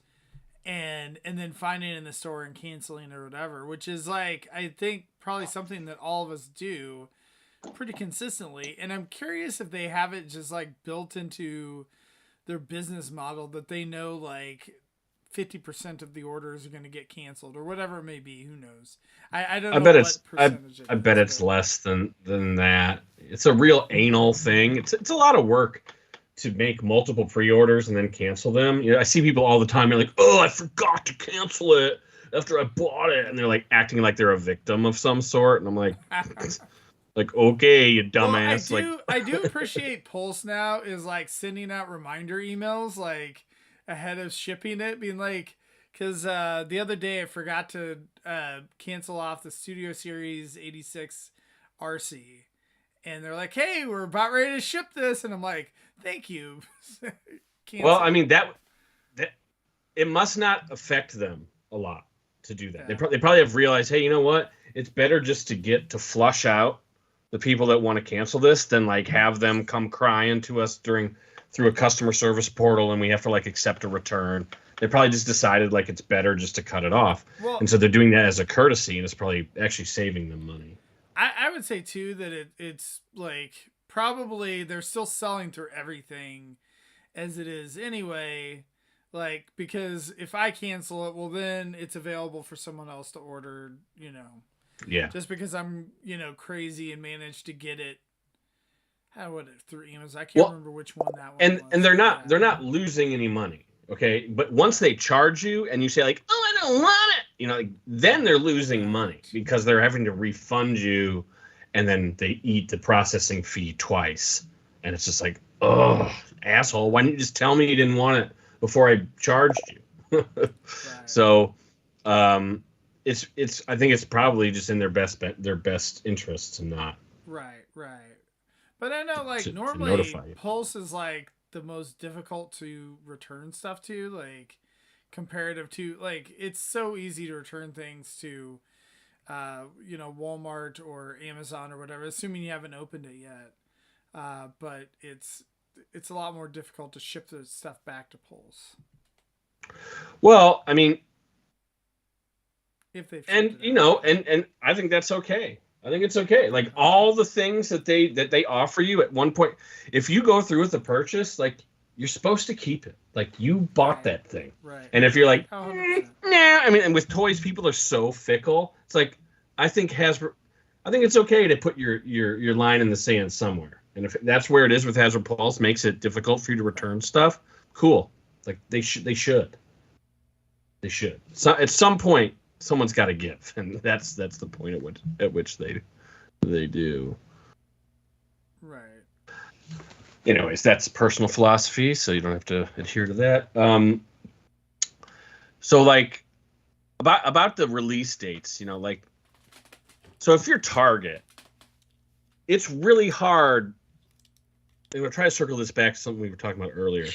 and then finding it in the store and canceling or whatever, which is like I think probably something that all of us do pretty consistently. And I'm curious if they have it just like built into their business model that they know like 50% of the orders are going to get canceled or whatever it may be. Who knows? I don't know what percentage I bet it's less than that. It's a real anal thing. It's a lot of work to make multiple pre-orders and then cancel them. You know, I see people all the time. They're like, "Oh, I forgot to cancel it after I bought it," and they're like acting like they're a victim of some sort. And I'm like, okay, you dumbass. Well, I do appreciate Pulse now is like sending out reminder emails like ahead of shipping it, being like, because the other day I forgot to cancel off the Studio Series 86 RC, and they're like, "Hey, we're about ready to ship this," and I'm like, "Thank you." Well, I mean that it must not affect them a lot to do that. Yeah. They probably have realized, hey, you know what? It's better just to flush out the people that want to cancel this than like have them come crying to us through a customer service portal and we have to like accept a return. They probably just decided like it's better just to cut it off. Well, and so they're doing that as a courtesy, and it's probably actually saving them money. I would say too that it's like probably they're still selling through everything as it is anyway. Like, because if I cancel it, well, then it's available for someone else to order, you know. Yeah. Just because I'm, you know, crazy and managed to get it. Through Amazon? I can't remember which one that one was. And they're not losing any money, okay? But once they charge you and you say like, oh, I don't want it, you know, like, then they're losing money because they're having to refund you, and then they eat the processing fee twice, and it's just like, oh, asshole! Why didn't you just tell me you didn't want it before I charged you? Right. So, it's I think it's probably just in their best interests to not. Right. But I know, like, normally Pulse is like the most difficult to return stuff to, like, comparative to, like, it's so easy to return things to, you know, Walmart or Amazon or whatever, assuming you haven't opened it yet. But it's a lot more difficult to ship the stuff back to Pulse. Well, I mean, if they've and you know, and I think that's okay. I think it's okay. Like all the things that they offer you at one point, if you go through with the purchase, like you're supposed to keep it. Like you bought that thing. Right. And if you're like, nah, I mean, and with toys, people are so fickle. It's like I think it's okay to put your line in the sand somewhere. And if that's where it is with Hasbro Pulse, makes it difficult for you to return stuff. Cool. Like they should. So at some point, someone's got to give, and that's the point at which they do. Right. Anyways, that's personal philosophy, so you don't have to adhere to that. So like about the release dates, you know, like, so if you're Target, it's really hard. I'm going to try to circle this back to something we were talking about earlier,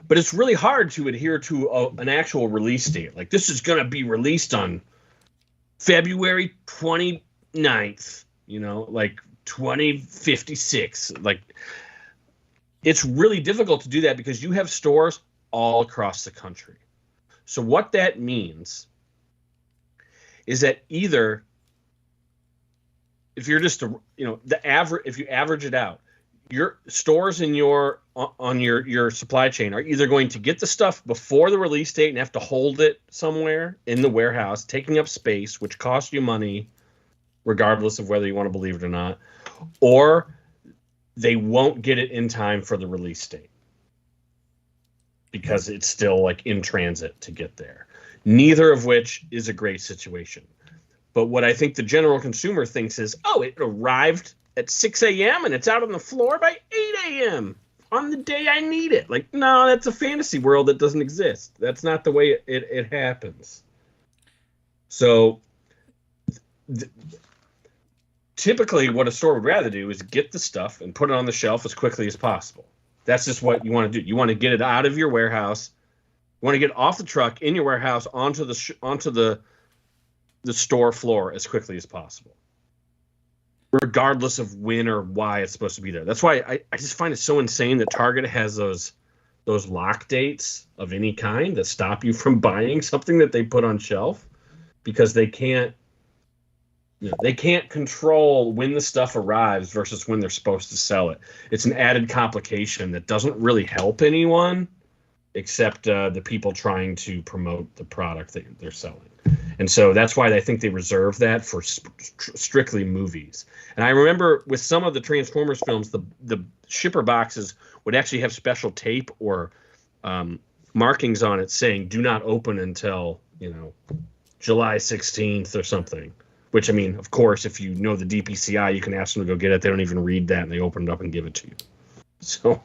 but it's really hard to adhere to an actual release date. Like this is going to be released on February 29th, you know, like 2056. Like it's really difficult to do that because you have stores all across the country. So what that means is that either if you're just if you average it out, your stores in your supply chain are either going to get the stuff before the release date and have to hold it somewhere in the warehouse, taking up space, which costs you money, regardless of whether you want to believe it or not, or they won't get it in time for the release date because it's still like in transit to get there. Neither of which is a great situation. But what I think the general consumer thinks is, oh, it arrived at 6 a.m. and it's out on the floor by 8 a.m. on the day I need it. Like, no, that's a fantasy world that doesn't exist. That's not the way it happens. So typically what a store would rather do is get the stuff and put it on the shelf as quickly as possible. That's just what you want to do. You want to get it out of your warehouse. You want to get off the truck in your warehouse onto the store floor as quickly as possible, regardless of when or why it's supposed to be there. That's why I just find it so insane that Target has those lock dates of any kind that stop you from buying something that they put on shelf, because they can't control when the stuff arrives versus when they're supposed to sell it. It's an added complication that doesn't really help anyone except the people trying to promote the product that they're selling. And so that's why I think they reserve that for strictly movies. And I remember with some of the Transformers films, the shipper boxes would actually have special tape or markings on it saying "Do not open until July 16th" or something. Which, I mean, of course, if you know the DPCI, you can ask them to go get it. They don't even read that, and they open it up and give it to you. So,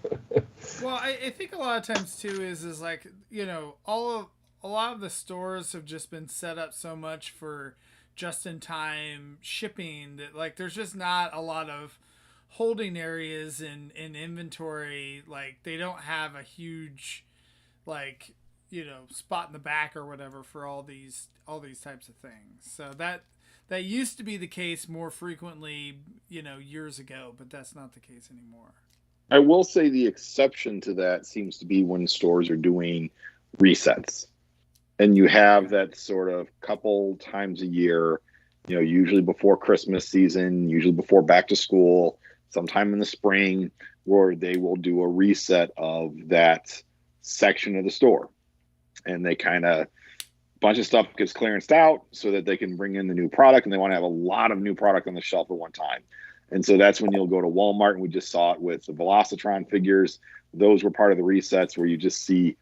well, I think a lot of times too is like, a lot of the stores have just been set up so much for just-in-time shipping that, like, there's just not a lot of holding areas in inventory. Like, they don't have a huge, like, spot in the back or whatever for all these types of things. So that used to be the case more frequently, years ago, but that's not the case anymore. I will say the exception to that seems to be when stores are doing resets. And you have that sort of couple times a year, usually before Christmas season, usually before back to school, sometime in the spring, where they will do a reset of that section of the store. And they kind of, bunch of stuff gets clearanced out so that they can bring in the new product, and they want to have a lot of new product on the shelf at one time. And so that's when you'll go to Walmart, and we just saw it with the Velocitron figures. Those were part of the resets where you just see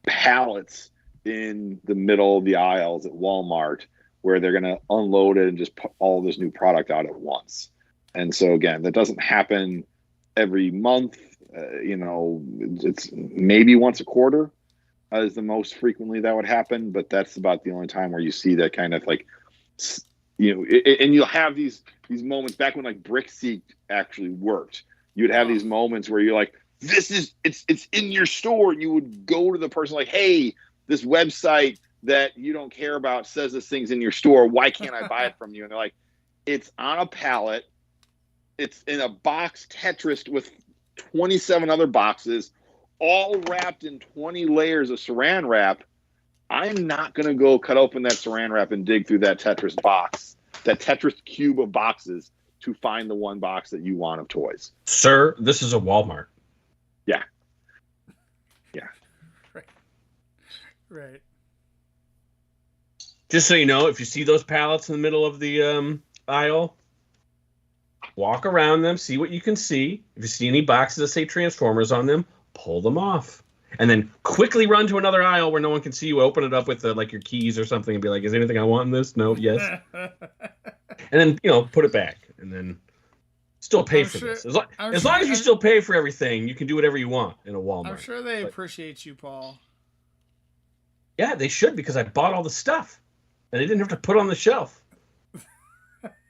pallets in the middle of the aisles at Walmart where they're going to unload it and just put all this new product out at once. And so again, that doesn't happen every month. It's maybe once a quarter is the most frequently that would happen, but that's about the only time where you see that kind of like, and you'll have these moments back when like BrickSeek actually worked. You'd have these moments where you're like, it's in your store, and you would go to the person like, hey, this website that you don't care about says this thing's in your store. Why can't I buy it from you? And they're like, it's on a pallet. It's in a box Tetris with 27 other boxes, all wrapped in 20 layers of saran wrap. I'm not going to go cut open that saran wrap and dig through that Tetris box, that Tetris cube of boxes, to find the one box that you want of toys. Sir, this is a Walmart. Yeah. Right. Just so you know, if you see those pallets in the middle of the aisle, walk around them, see what you can see. If you see any boxes that say Transformers on them, pull them off. And then quickly run to another aisle where no one can see you. Open it up with like your keys or something and be like, is there anything I want in this? No, yes. And then, put it back. And then still pay for this. As long as you still pay for everything, you can do whatever you want in a Walmart. I'm sure they appreciate you, Paul. Yeah, they should, because I bought all the stuff. And they didn't have to put on the shelf.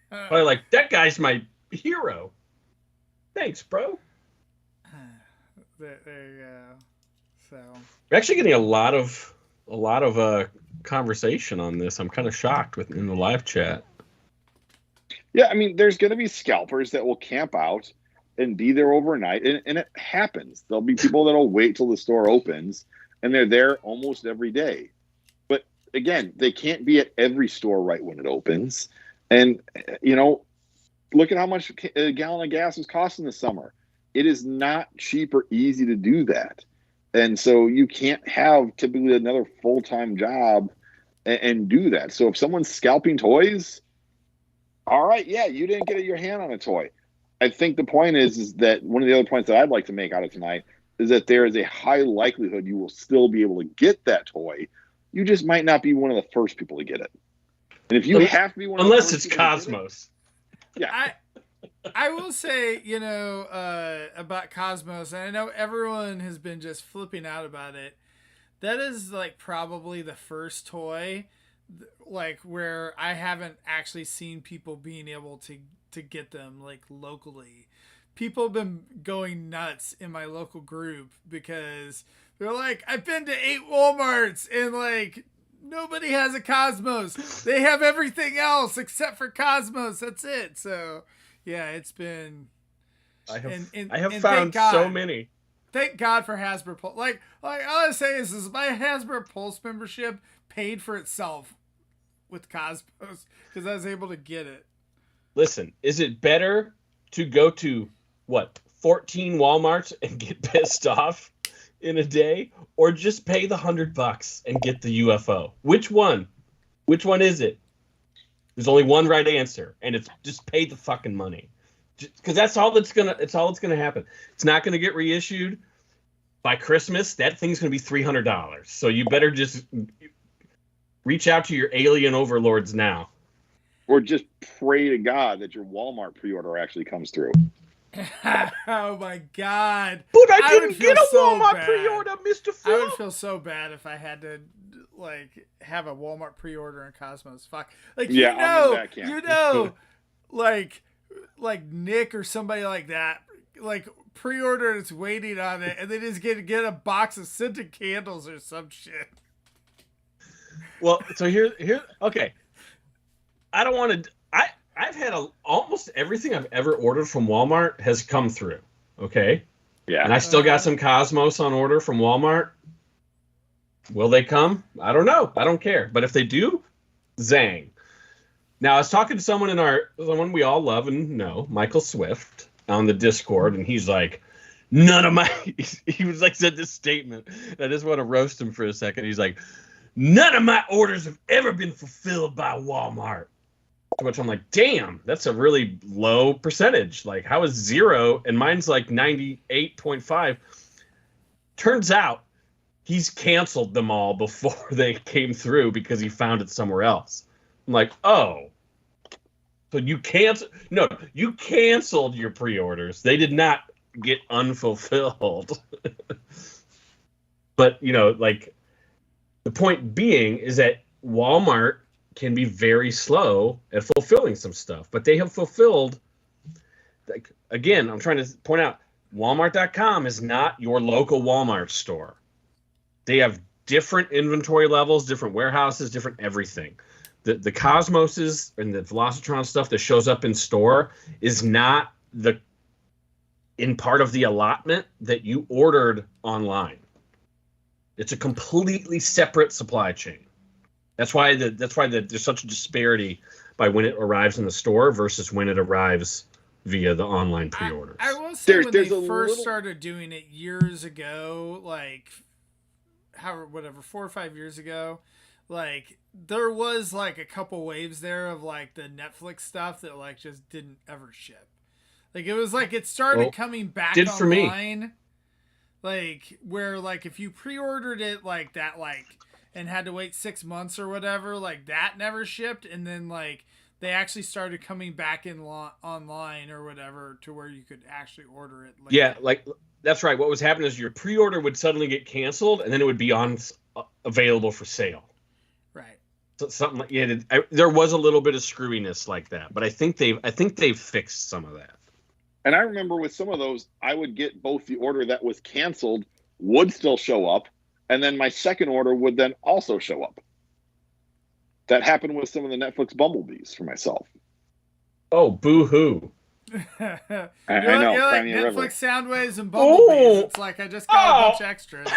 Probably like, that guy's my hero. Thanks, bro. There you go. So we're actually getting a lot of conversation on this. I'm kind of shocked in the live chat. Yeah, I mean, there's going to be scalpers that will camp out and be there overnight, and it happens. There'll be people that'll wait till the store opens, and they're there almost every day. But again, they can't be at every store right when it opens. And look at how much a gallon of gas is costing this summer. It is not cheap or easy to do that. And so you can't have typically another full-time job and do that. So if someone's scalping toys, all right, yeah, you didn't get your hand on a toy. I think the point is that one of the other points that I'd like to make out of tonight is that there is a high likelihood you will still be able to get that toy. You just might not be one of the first people to get it. And if you have to be one of the unless first it's people Cosmos. Yeah. I will say, about Cosmos, and I know everyone has been just flipping out about it. That is like probably the first toy, like where I haven't actually seen people being able to get them like locally. People have been going nuts in my local group because they're like, I've been to 8 Walmarts and like nobody has a Cosmos. They have everything else except for Cosmos. That's it. So yeah, it's been. I have And found thank God, so many. Thank God for Hasbro Pulse. Like all I say is my Hasbro Pulse membership paid for itself with Cosmos because I was able to get it. Listen, is it better to go to 14 Walmarts and get pissed off in a day, or just pay the $100 and get the UFO? Which one? Which one is it? There's only one right answer, and it's just pay the fucking money, because that's all that's gonna happen. It's not gonna get reissued by Christmas. That thing's gonna be $300. So you better just reach out to your alien overlords now, or just pray to God that your Walmart pre-order actually comes through. Oh my God! But I didn't get a Walmart pre-order, Mr. Phil. I would feel so bad if I had to like have a Walmart pre-order in Cosmos. Fuck, like yeah, like Nick or somebody like that, like pre-order it's waiting on it, and they just get a box of scented candles or some shit. Well, so here, okay. I don't want to. I've had almost everything I've ever ordered from Walmart has come through. Okay. Yeah. And I still got some Cosmos on order from Walmart. Will they come? I don't know. I don't care. But if they do, zang. Now I was talking to someone someone we all love and know, Michael Swift, on the Discord, and he's like, none of my. He was like said this statement. I just want to roast him for a second. He's like, none of my orders have ever been fulfilled by Walmart. To which I'm like, damn, that's a really low percentage. Like, how is 0 and mine's like 98.5? Turns out he's canceled them all before they came through because he found it somewhere else. I'm like, oh, so you canceled your pre-orders. They did not get unfulfilled. But, like, the point being is that Walmart can be very slow at fulfilling some stuff, but they have fulfilled. Like, again, I'm trying to point out, Walmart.com is not your local Walmart store. They have different inventory levels, different warehouses, different everything. The Cosmoses and the Velocitron stuff that shows up in store is not in part of the allotment that you ordered online. It's a completely separate supply chain. That's why there's such a disparity by when it arrives in the store versus when it arrives via the online pre-orders. I will say when they first started doing it years ago, like 4 or 5 years ago, like there was like a couple waves there of like the Netflix stuff that like just didn't ever ship. Like it was like it started coming back online. For me. Like where like if you pre-ordered it like that and had to wait 6 months or whatever, like that never shipped, and then like they actually started coming back in online or whatever to where you could actually order it later. Yeah, like that's right. What was happening is your pre-order would suddenly get canceled, and then it would be available for sale. Right. So something like there was a little bit of screwiness like that, but I think they've fixed some of that. And I remember with some of those, I would get both the order that was canceled would still show up, and then my second order would then also show up. That happened with some of the Netflix Bumblebees for myself. Oh, boo-hoo. I know. You're like Netflix Soundwaves and Bumblebees. It's like I just got a bunch of extras.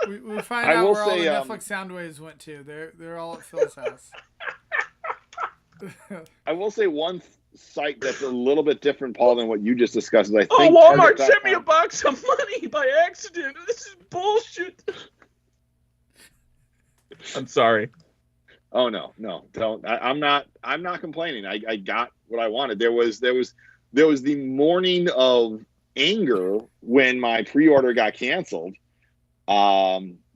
we find out where all the Netflix Soundwaves went to. They're all at Phil's house. I will say one site that's a little bit different, Paul, than what you just discussed. I think Walmart sent me a box of money by accident. This is bullshit. I'm sorry. Oh no, don't. I'm not complaining. I got what I wanted. There was the morning of anger when my pre-order got canceled.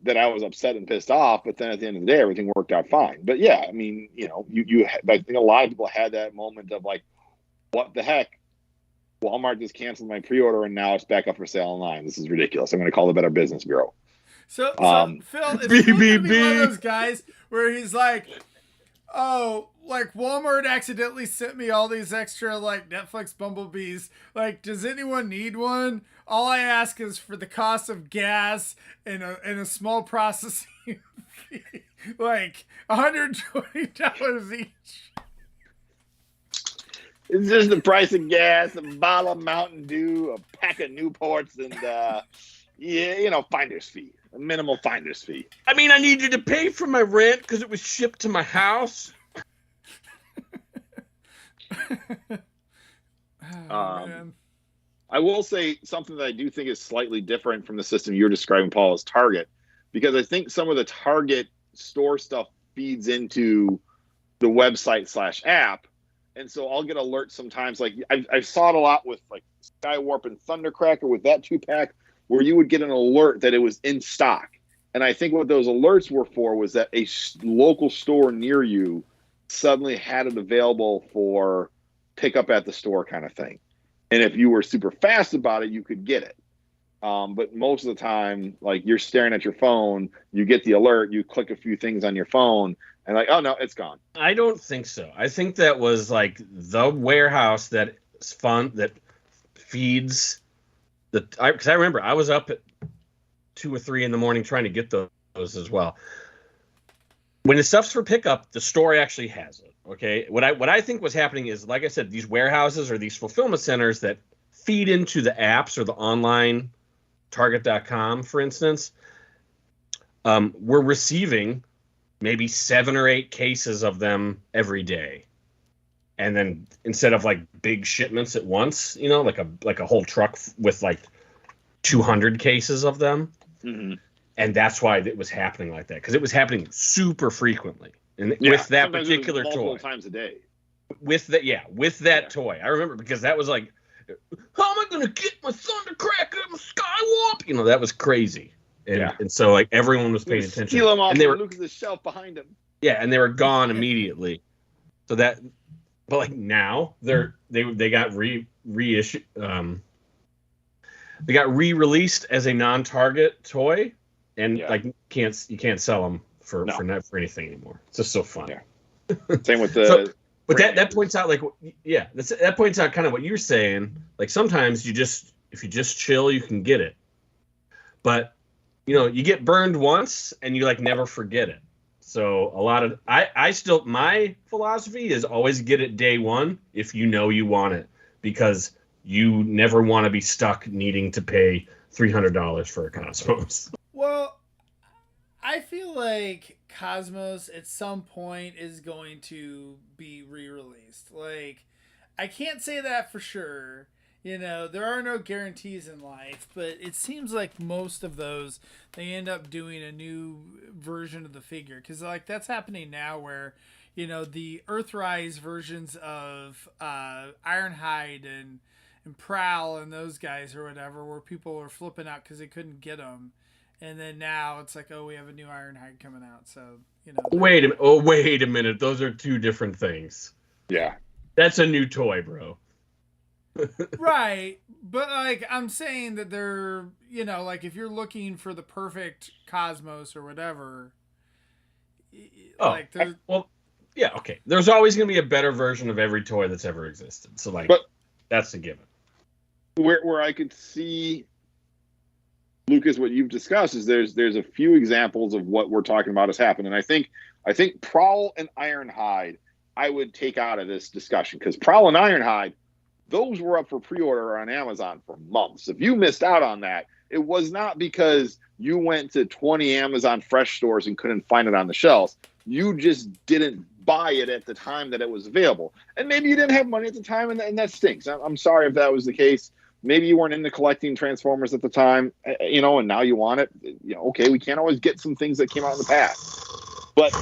that I was upset and pissed off, but then at the end of the day, everything worked out fine. But yeah, I mean, I think a lot of people had that moment of like, what the heck? Walmart just canceled my pre-order and now it's back up for sale online. This is ridiculous. I'm going to call the Better Business Bureau. So Phil, is Phil gonna be one of those guys where he's like, oh, like Walmart accidentally sent me all these extra like Netflix bumblebees. Like, does anyone need one? All I ask is for the cost of gas and a small processing fee, like $120 each. It's just the price of gas, a bottle of Mountain Dew, a pack of Newports, and finder's fee, a minimal finder's fee. I mean, I needed to pay for my rent because it was shipped to my house. Man. I will say something that I do think is slightly different from the system you're describing, Paul, as Target, because I think some of the Target store stuff feeds into the website / app. And so I'll get alerts sometimes. Like I saw it a lot with like Skywarp and Thundercracker with that 2-pack, where you would get an alert that it was in stock. And I think what those alerts were for was that a local store near you suddenly had it available for pick up at the store kind of thing. And if you were super fast about it, you could get it. But most of the time, like you're staring at your phone, you get the alert, you click a few things on your phone, and like, oh no, it's gone. I don't think so. I think that was like the warehouse that feeds the. Because I remember I was up at 2 or 3 in the morning trying to get those as well. When the stuff's for pickup, the store actually has it. Okay, what I think was happening is, like I said, these warehouses or these fulfillment centers that feed into the apps or the online Target.com, for instance, we're receiving maybe 7 or 8 cases of them every day, and then instead of like big shipments at once, like a whole truck with like 200 cases of them, and that's why it was happening like that, because it was happening super frequently. And with that particular toy, times a day. With that toy, I remember, because that was like, how am I going to get my Thundercracker and my Skywarp? That was crazy. And so like everyone was paying attention. Steal them off and they were look at the shelf behind them. Yeah, and they were gone immediately. So but like now they got reissued. They got re-released as a non-Target toy, and like you can't sell them for anything anymore. It's just so fun. Yeah. Same with the. But that points out that points out kind of what you're saying. Like sometimes if you just chill, you can get it. But you get burned once and you like never forget it. So a lot of my philosophy is always get it day one if you want it, because you never want to be stuck needing to pay $300 for a Cosmos. Well, I feel like Cosmos at some point is going to be re-released. Like, I can't say that for sure. There are no guarantees in life, but it seems like most of those, they end up doing a new version of the figure. Because, like, that's happening now where, the Earthrise versions of Ironhide and Prowl and those guys or whatever, where people were flipping out because they couldn't get them. And then now it's like, oh, we have a new Ironhide coming out. So, Wait a minute. Those are 2 different things. Yeah. That's a new toy, bro. Right. But, like, I'm saying that they're, like, if you're looking for the perfect Cosmos or whatever, yeah, okay. There's always going to be a better version of every toy that's ever existed. So, like, that's a given. Where I could see, Lucas, what you've discussed is there's a few examples of what we're talking about has happened, and I think Prowl and Ironhide I would take out of this discussion, because Prowl and Ironhide, those were up for pre-order on Amazon for months. If you missed out on that, it was not because you went to 20 Amazon Fresh stores and couldn't find it on the shelves. You just didn't buy it at the time that it was available, and maybe you didn't have money at the time, and that stinks. I'm sorry if that was the case. Maybe you weren't into collecting Transformers at the time, and now you want it. Okay, we can't always get some things that came out in the past. But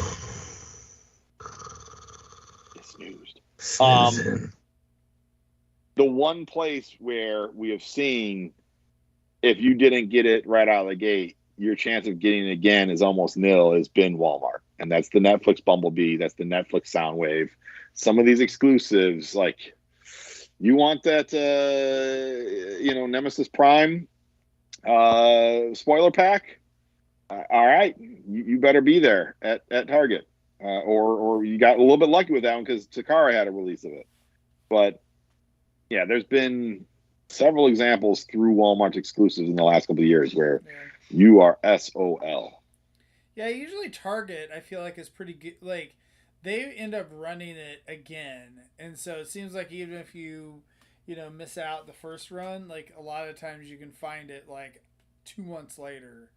it's snoozed. The one place where we have seen, if you didn't get it right out of the gate, your chance of getting it again is almost nil has been Walmart. And that's the Netflix Bumblebee. That's the Netflix Soundwave. Some of these exclusives, like you want that, Nemesis Prime spoiler pack. All right, you better be there at Target, or you got a little bit lucky with that one because Takara had a release of it. But yeah, there's been several examples through Walmart exclusives in the last couple of years where you are SOL. Yeah, usually Target, I feel like, is pretty good. Like, they end up running it again. And so it seems like even if you miss out the first run, like, a lot of times you can find it, like, 2 months later.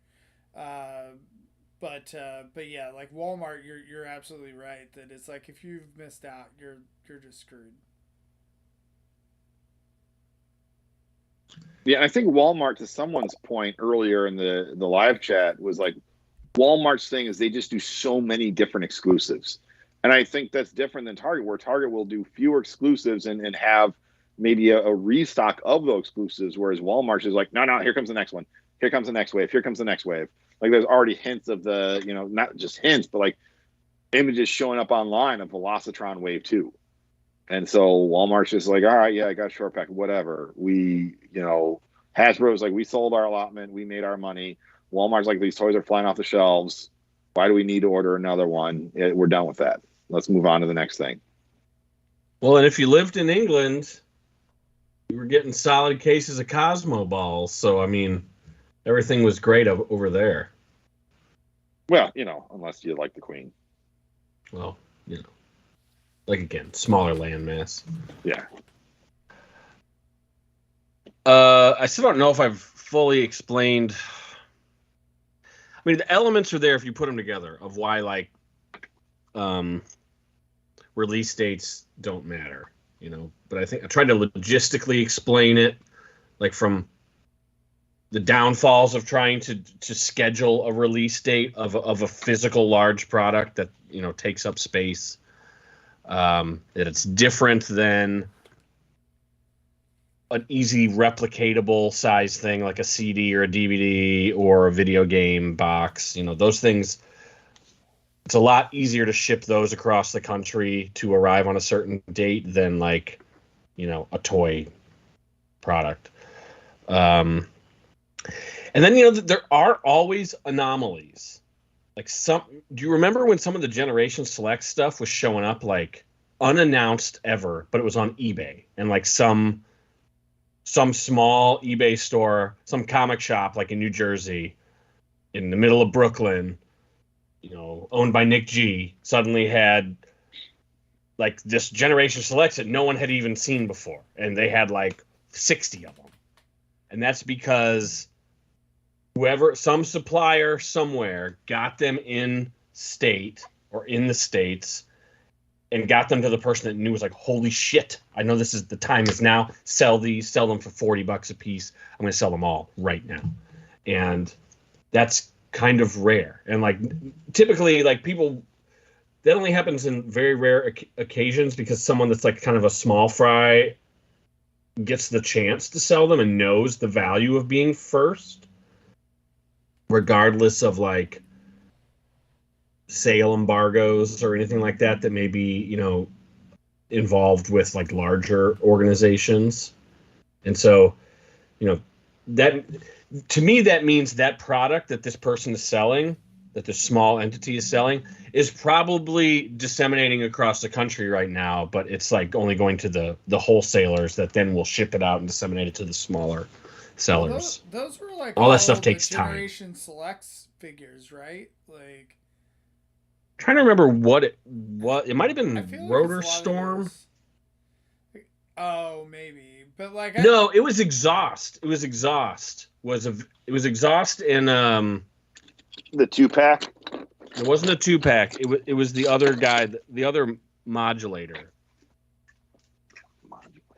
But yeah, like, Walmart, you're absolutely right that it's like if you've missed out, you're just screwed. Yeah, I think Walmart, to someone's point earlier in the live chat, was like Walmart's thing is they just do so many different exclusives. And I think that's different than Target, where Target will do fewer exclusives and have maybe a restock of those exclusives, whereas Walmart's is like, no, here comes the next one. Here comes the next wave. Here comes the next wave. Like there's already hints of the, not just hints, but like images showing up online of Velocitron Wave 2. And so Walmart's just like, all right, yeah, I got a short pack, whatever. Hasbro's like, we sold our allotment, we made our money. Walmart's like, these toys are flying off the shelves. Why do we need to order another one? We're done with that. Let's move on to the next thing. Well, and if you lived in England, you were getting solid cases of Cosmo balls. So, I mean, everything was great over there. Well, unless you like the Queen. Well, like, again, smaller landmass. Yeah. I still don't know if I've fully explained. I mean, the elements are there if you put them together of why, like, release dates don't matter, But I think I tried to logistically explain it, like from the downfalls of trying to schedule a release date of a physical large product that takes up space. That it's different than an easy replicatable size thing like a CD or a DVD or a video game box. Those things, it's a lot easier to ship those across the country to arrive on a certain date than like, a toy product. And then, there are always anomalies. Like do you remember when some of the Generation Select stuff was showing up like unannounced ever, but it was on eBay and like some small eBay store, some comic shop like in New Jersey, in the middle of Brooklyn, owned by Nick G, suddenly had like this Generation Selects that no one had even seen before, and they had like 60 of them, and that's because some supplier somewhere got them in state or in the States and got them to the person that knew, was like, holy shit, I know the time is now. Sell them for $40 a piece. I'm going to sell them all right now. And that's kind of rare. And like typically like people, that only happens in very rare occasions because someone that's like kind of a small fry gets the chance to sell them and knows the value of being first, regardless of like sale embargoes or anything like that may be, involved with like larger organizations. And so, that to me, that means that product that this person is selling, that the small entity is selling, is probably disseminating across the country right now, but it's like only going to the wholesalers that then will ship it out and disseminate it to the smaller sellers. Well, those were like all that stuff takes time. Generation Selects figures, right? Like, trying to remember what it might have been Rotor Storm. Oh, maybe. But like no, it was Exhaust. It was Exhaust. It was Exhaust in the 2-pack. It wasn't a 2-pack. It was the other guy, the other modulator.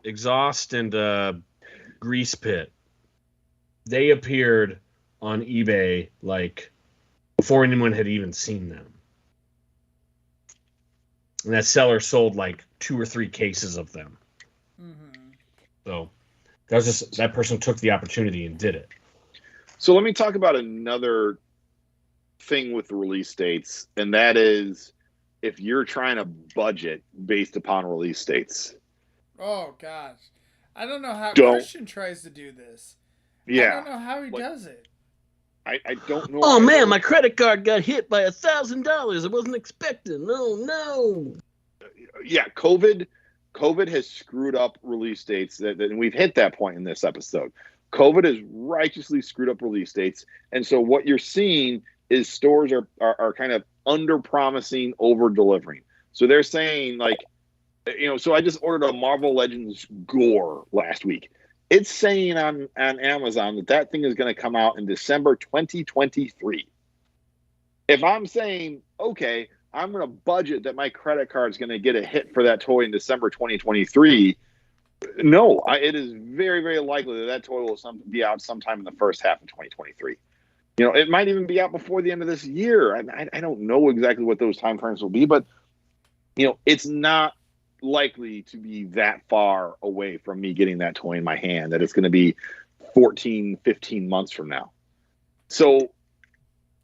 Exhaust and Grease Pit. They appeared on eBay like before anyone had even seen them. And that seller sold like 2 or 3 cases of them. Mm-hmm. So that person took the opportunity and did it. So let me talk about another thing with the release dates, and that is if you're trying to budget based upon release dates. Oh gosh, I don't know how Don't. Christian tries to do this. Yeah. I don't know how he does it. I don't know. Oh man, my credit card got hit by $1,000. I wasn't expecting. Oh no. Yeah, COVID has screwed up release dates, and we've hit that point in this episode. COVID has righteously screwed up release dates, and so what you're seeing is stores are kind of under promising, over delivering. So they're saying like, so I just ordered a Marvel Legends Gore last week. It's saying on Amazon that thing is going to come out in December 2023. If I'm saying, okay, I'm going to budget that my credit card is going to get a hit for that toy in December 2023, no, it is very, very likely that toy will be out sometime in the first half of 2023. It might even be out before the end of this year. I don't know exactly what those time frames will be, but it's not likely to be that far away from me getting that toy in my hand that it's going to be 14, 15 months from now. So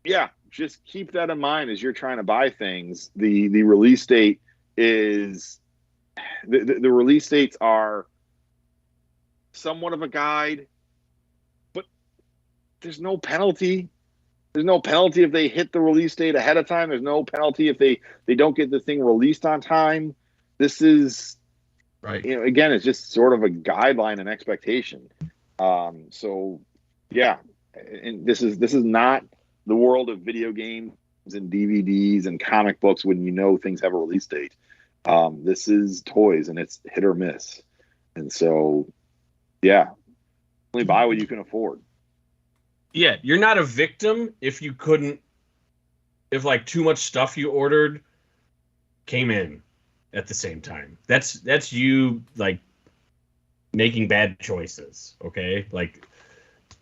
yeah, just keep that in mind as you're trying to buy things. The release date is the release dates are somewhat of a guide, but there's no penalty. There's no penalty if they hit the release date ahead of time. There's no penalty if they don't get the thing released on time. This is right. Again, it's just sort of a guideline and expectation. So yeah, and this is not the world of video games and DVDs and comic books when things have a release date. This is toys, and it's hit or miss. And so, yeah, only buy what you can afford. Yeah, you're not a victim if like too much stuff you ordered came in at the same time. That's you like making bad choices. Okay, like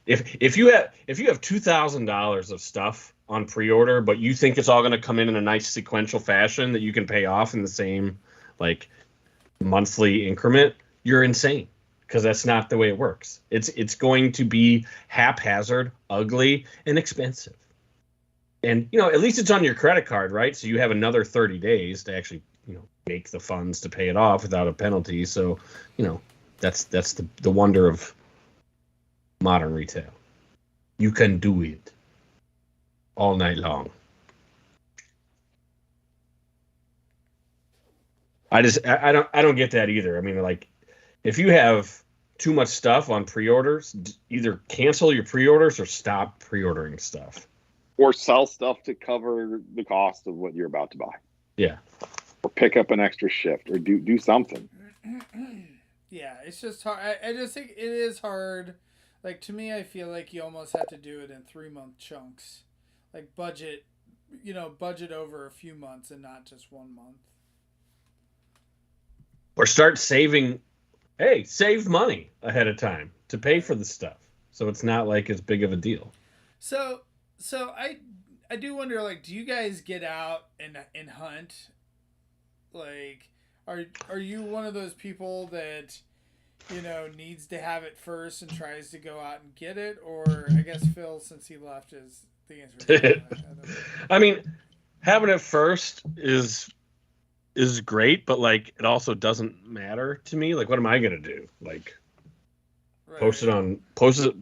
if you have $2,000 of stuff on pre-order, but you think it's all going to come in a nice sequential fashion that you can pay off in the same like monthly increment, you're insane, because that's not the way it works. It's going to be haphazard, ugly, and expensive. And at least it's on your credit card, right? So you have another 30 days to actually make the funds to pay it off without a penalty. So that's the wonder of modern retail. You can do it all night long. I don't get that either. I mean, like, if you have too much stuff on pre-orders, either cancel your pre-orders or stop pre-ordering stuff, or sell stuff to cover the cost of what you're about to buy. Yeah, or pick up an extra shift, or do something. Yeah, it's just hard. I just think it is hard. Like, to me, I feel like you almost have to do it in 3-month chunks. Like, budget over a few months and not just 1 month. Or start saving. Hey, save money ahead of time to pay for the stuff, so it's not like as big of a deal. So I do wonder, like, do you guys get out and hunt? Like, are you one of those people that needs to have it first and tries to go out and get it? Or I guess Phil, since he left, is the answer. I mean, having it first is great, but like it also doesn't matter to me. Like, what am I gonna do? Like, right. Post it,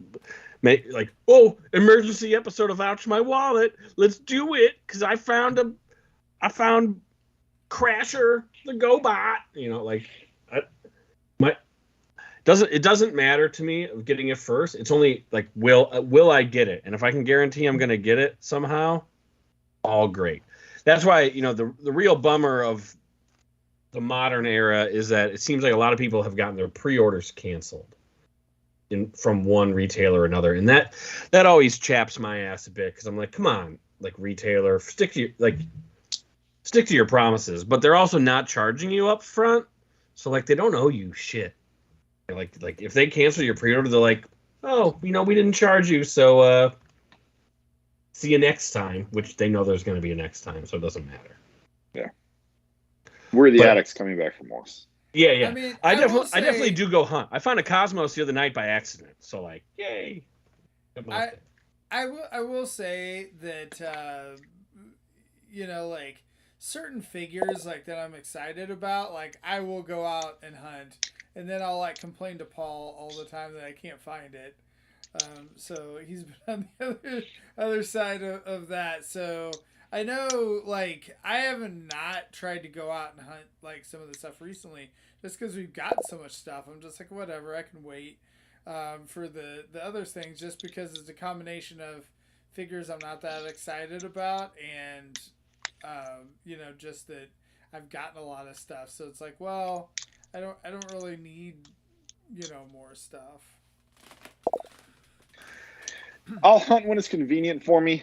make like, oh, emergency episode of Ouch My Wallet. Let's do it, because I found Crasher the GoBot. It doesn't matter to me of getting it first. It's only like, will I get it? And if I can guarantee I'm gonna get it somehow, all great. That's why the real bummer of the modern era is that it seems like a lot of people have gotten their pre-orders canceled from one retailer or another, and that always chaps my ass a bit, because I'm like, come on, like, retailer, stick to your promises. But they're also not charging you up front, so like they don't owe you shit. Like if they cancel your pre-order, they're like, oh, we didn't charge you, so see you next time, which they know there's going to be a next time, so it doesn't matter. Yeah. We're the addicts coming back from us. Yeah. I mean, I definitely do go hunt. I found a Cosmos the other night by accident, so like, yay. I will say that like certain figures like that I'm excited about, like I will go out and hunt, and then I'll like complain to Paul all the time that I can't find it. So he's been on the other side of that. So I know, like, I haven't not tried to go out and hunt like some of the stuff recently, just because we've got so much stuff. I'm just like, whatever, I can wait for the other things, just because it's a combination of figures I'm not that excited about, and just that I've gotten a lot of stuff. So it's like, well, I don't really need more stuff. I'll hunt when it's convenient for me.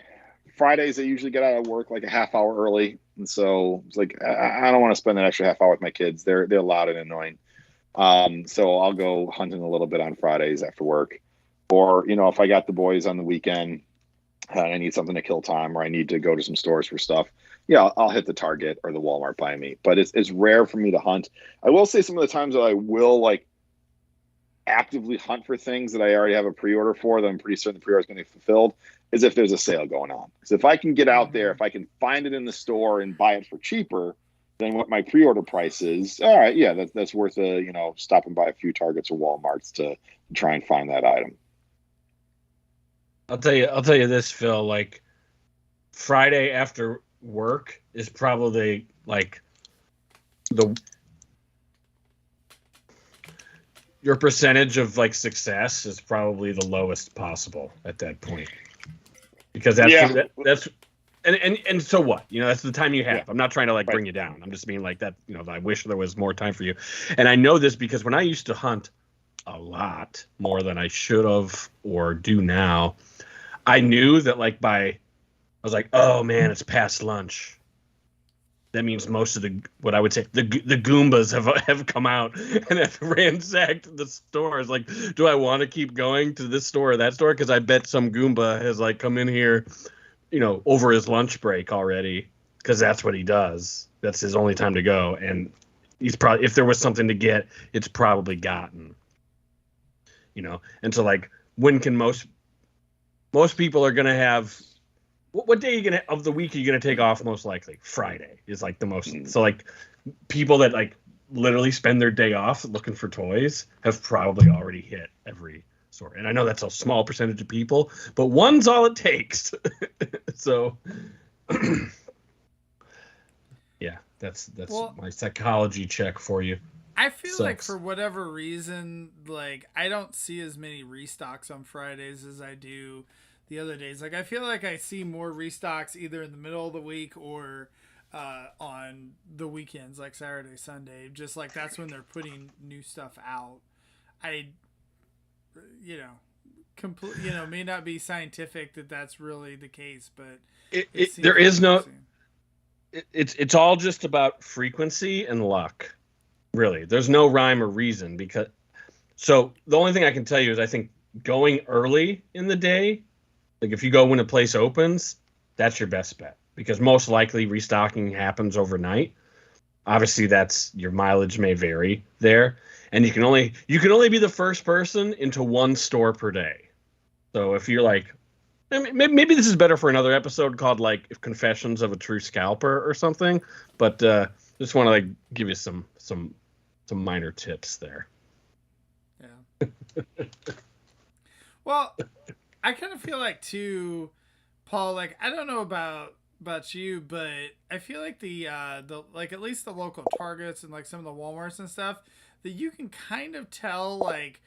Fridays, I usually get out of work like a half hour early, and so it's like I don't want to spend an extra half hour with my kids. They're loud and annoying. So I'll go hunting a little bit on Fridays after work, or if I got the boys on the weekend, and I need something to kill time, or I need to go to some stores for stuff. Yeah, I'll hit the Target or the Walmart by me. But it's rare for me to hunt. I will say some of the times that I will like actively hunt for things that I already have a pre-order for that I'm pretty certain the pre-order is going to be fulfilled is if there's a sale going on. Because if I can get out there, if I can find it in the store and buy it for cheaper than what my pre-order price is, all right, yeah, that's worth stopping by a few Targets or Walmarts to try and find that item. I'll tell you this, Phil, like Friday after work is probably like your percentage of like success is probably the lowest possible at that point, because that's and so what, that's the time you have. Yeah. I'm not trying to like bring you down. I'm just being like that. I wish there was more time for you, and I know this because when I used to hunt a lot more than I should have or do now, I knew that I was like, oh man, it's past lunch. That means most of what I would say, the Goombas have come out and have ransacked the stores. Like, do I want to keep going to this store or that store? Because I bet some Goomba has like come in here, over his lunch break already, because that's what he does. That's his only time to go. And he's probably, if there was something to get, it's probably gotten. And so like, when can most people are going to have, what day of the week are you going to take off most likely? Friday is like the most. So like people that like literally spend their day off looking for toys have probably already hit every store. And I know that's a small percentage of people, but one's all it takes. So yeah, that's my psychology check for you. I feel like for whatever reason, like I don't see as many restocks on Fridays as I do the other days. Like I feel like I see more restocks either in the middle of the week or on the weekends, like Saturday, Sunday. Just like that's when they're putting new stuff out. I may not be scientific that that's really the case, but there is no. It's all just about frequency and luck. Really, there's no rhyme or reason, because so the only thing I can tell you is I think going early in the day, like if you go when a place opens, that's your best bet, because most likely restocking happens overnight. Obviously, that's your mileage may vary there, and you can only be the first person into one store per day. So if you're like, maybe this is better for another episode called like Confessions of a True Scalper or something. But just want to like give you some minor tips there. Yeah. Well, I kind of feel like too, Paul, like I don't know about you, but I feel like the like at least the local Targets and like some of the Walmarts and stuff, that you can kind of tell like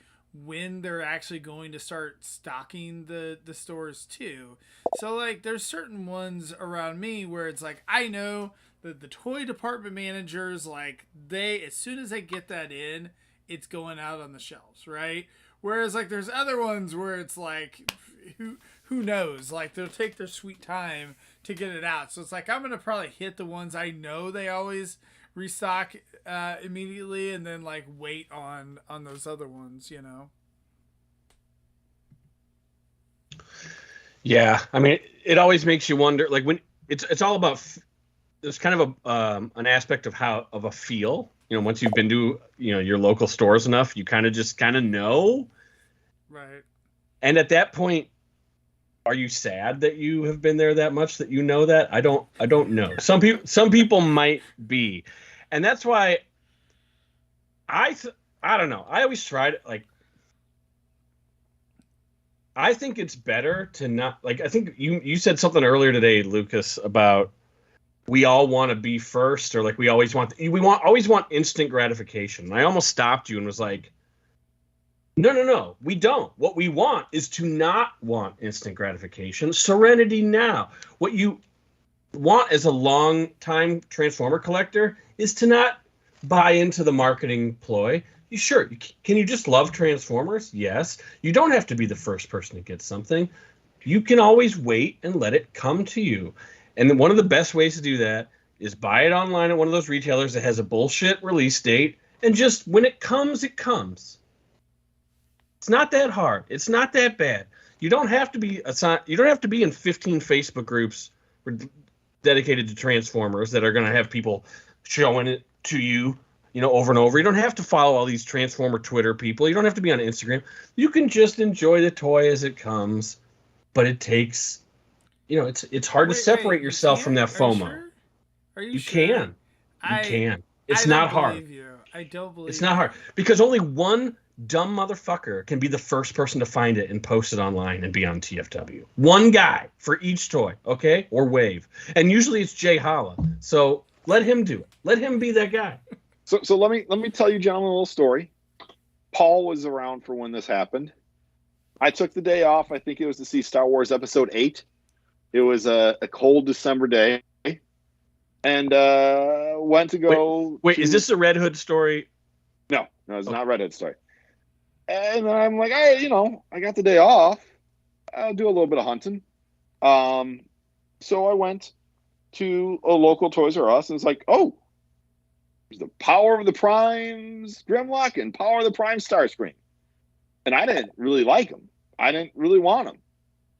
when they're actually going to start stocking the stores too. So like there's certain ones around me where it's like I know that the toy department managers, like they, as soon as they get that in, it's going out on the shelves, right? Whereas like there's other ones where it's like who knows, like they'll take their sweet time to get it out. So it's like I'm gonna probably hit the ones I know they always restock immediately, and then like wait on those other ones, Yeah, I mean, it always makes you wonder, like when it's all about there's kind of an aspect of a feel. Once you've been to your local stores enough, you kind of know. Right. And at that point, are you sad that you have been there that much that you know that? I don't know. Some people might be, and that's why I don't know. I always try to like. I think it's better to not like. I think you said something earlier today, Lucas, about we all want to be first, or like we always want instant gratification. And I almost stopped you and was like, no, we don't. What we want is to not want instant gratification. Serenity now. What you want as a long-time Transformer collector is to not buy into the marketing ploy. Can you just love Transformers? Yes. You don't have to be the first person to get something. You can always wait and let it come to you. And then one of the best ways to do that is buy it online at one of those retailers that has a bullshit release date, and just when it comes, it comes. It's not that hard. It's not that bad. You don't have to be in 15 Facebook groups dedicated to Transformers that are going to have people showing it to you, over and over. You don't have to follow all these Transformer Twitter people. You don't have to be on Instagram. You can just enjoy the toy as it comes, but it takes, it's hard to separate yourself from that FOMO. Are you You sure? can. You can. It's I not don't hard. believe you. I don't believe It's not hard because only one dumb motherfucker can be the first person to find it and post it online and be on TFW. One guy for each toy, okay? Or wave. And usually it's Jay Holla. So let him do it. Let him be that guy. So let me tell you, gentlemen, a little story. Paul was around for when this happened. I took the day off. I think it was to see Star Wars Episode 8. It was a cold December day. And went to go... Wait, is this a Red Hood story? No, it's not a Red Hood story. And I'm like, hey, I got the day off. I'll do a little bit of hunting. So I went to a local Toys R Us, and it's like, oh, there's the Power of the Primes Grimlock and Power of the Prime Starscream. And I didn't really like them. I didn't really want them.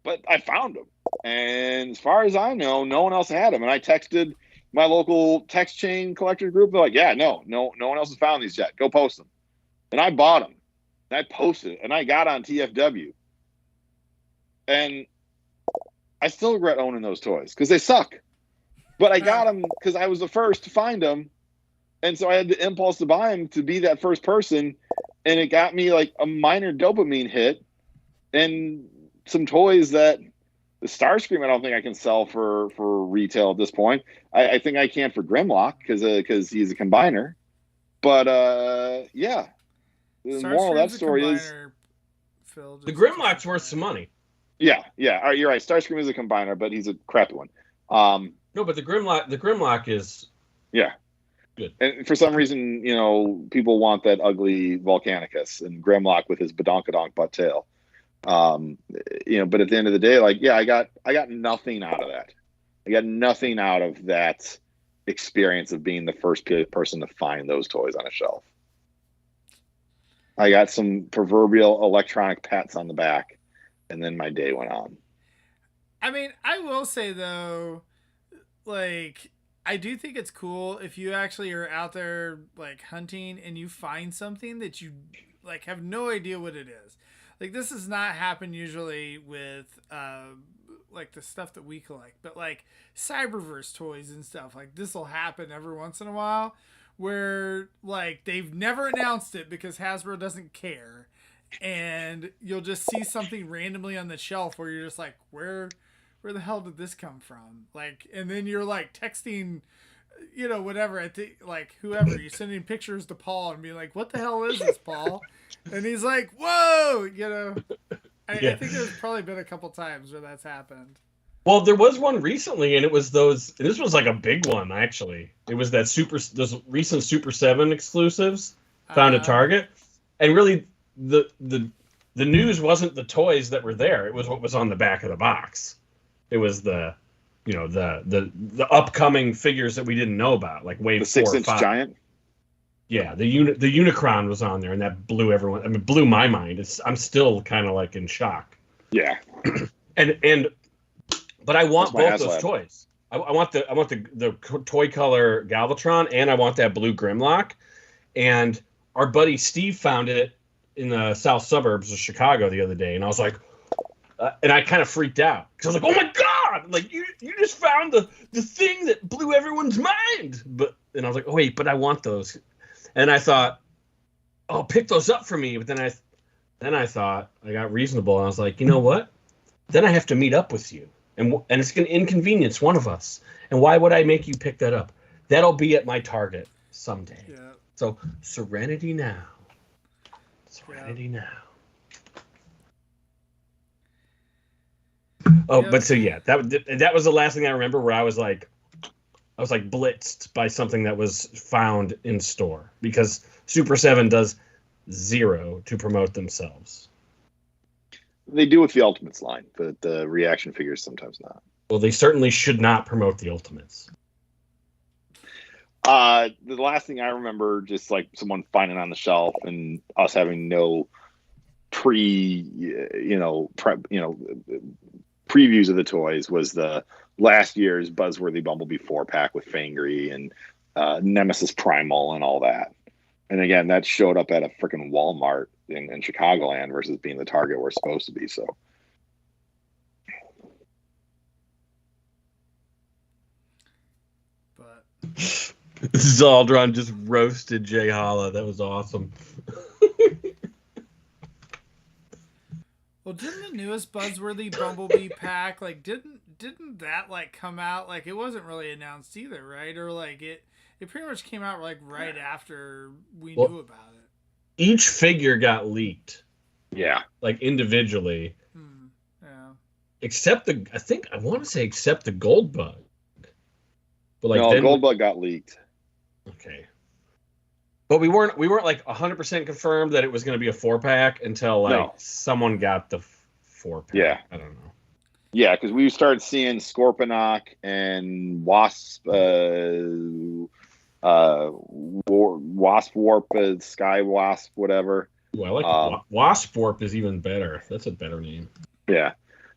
But I found them. And as far as I know, no one else had them. And I texted my local text chain collector group. They're like, yeah, no one else has found these yet. Go post them. And I bought them. And I posted it. And I got on TFW. And I still regret owning those toys because they suck. But I got them because I was the first to find them. And so I had the impulse to buy them to be that first person. And it got me like a minor dopamine hit and some toys that the Starscream I don't think I can sell for retail at this point. I think I can for Grimlock because he's a combiner. But yeah. The moral of that story is the Grimlock's worth some money. Yeah. All right, you're right. Starscream is a combiner, but he's a crappy one. No, but the Grimlock is good. And for some reason, people want that ugly Volcanicus and Grimlock with his badonkadonk butt tail. But at the end of the day, I got nothing out of that. I got nothing out of that experience of being the first person to find those toys on a shelf. I got some proverbial electronic pats on the back, and then my day went on. I mean, I will say though, I do think it's cool if you actually are out there hunting and you find something that you have no idea what it is. This does not happen usually with the stuff that we collect, but Cyberverse toys and stuff this will happen every once in a while where they've never announced it because Hasbro doesn't care, and you'll just see something randomly on the shelf where you're just like, where the hell did this come from? And then you're texting, whatever, I think whoever, you're sending pictures to Paul and being like, what the hell is this, Paul? And he's like, whoa, I think there's probably been a couple times where that's happened. Well, there was one recently, and it was this was a big one, actually. It was those recent Super 7 exclusives found at Target. And really, the news wasn't the toys that were there. It was what was on the back of the box. It was the upcoming figures that we didn't know about, like Wave 4 or 5. 6-inch giant? Yeah, the Unicron was on there, and that blew everyone. I mean, blew my mind. I'm still kind of in shock. Yeah. But I want both those toys. I want the toy color Galvatron, and I want that blue Grimlock. And our buddy Steve found it in the south suburbs of Chicago the other day, and I was like, And I kind of freaked out because I was like, "Oh my god! Like you just found the thing that blew everyone's mind." And I was like, "Oh wait, but I want those." And I thought, "Oh, pick those up for me." But then I thought I got reasonable, and I was like, "You know what? Then I have to meet up with you, and it's going to inconvenience one of us. And why would I make you pick that up? That'll be at my Target someday." Yeah. So serenity now. Serenity now. Oh, Yep. but so yeah, that was the last thing I remember where I was like blitzed by something that was found in store because Super 7 does zero to promote themselves. They do with the Ultimates line, but the reaction figures sometimes not. Well, they certainly should not promote the Ultimates. The last thing I remember, just like someone finding on the shelf and us having no previews of the toys, was the last year's Buzzworthy Bumblebee 4-pack with Fangry and Nemesis Primal and all that. And again, that showed up at a freaking Walmart in Chicagoland versus being the Target we're supposed to be. So. But Zaldron just roasted Jay Holla. That was awesome. well, didn't the newest Buzzworthy Bumblebee pack didn't that come out it wasn't really announced either, right? Or it pretty much came out right after we knew about it. Each figure got leaked. Yeah. Individually. Yeah. Except I want to say except the Gold Bug. But no, Gold Bug got leaked. Okay. But we weren't 100% confirmed that it was going to be a 4-pack until someone got the 4-pack. Yeah. I don't know. Yeah, because we started seeing Scorponok and Wasp Warp, Sky Wasp, whatever. Ooh, I like Wasp Warp is even better. That's a better name. Yeah.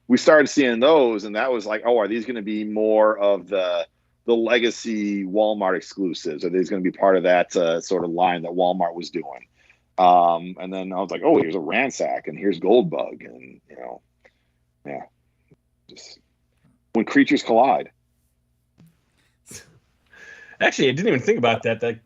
We started seeing those, and that was like, oh, are these going to be more of the legacy Walmart exclusives? Are these going to be part of that sort of line that Walmart was doing? And then I was like, oh, here's a Ransack, and here's Goldbug, and yeah, just when creatures collide. Actually, I didn't even think about that. That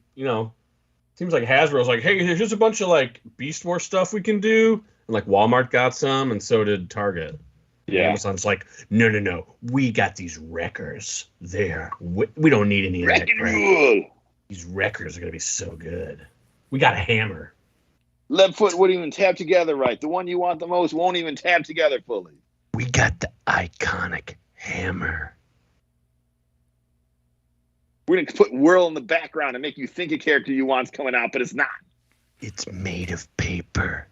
seems like Hasbro's like, hey, here's a bunch of Beast Wars stuff we can do, and Walmart got some, and so did Target. Yeah. Amazon's like, no, we got these wreckers there. We don't need any of that crap. These wreckers are gonna be so good. We got a hammer. Left foot wouldn't even tap together right. The one you want the most won't even tap together fully. We got the iconic hammer. We're going to put Whirl in the background and make you think a character you want's coming out, but it's not. It's made of paper.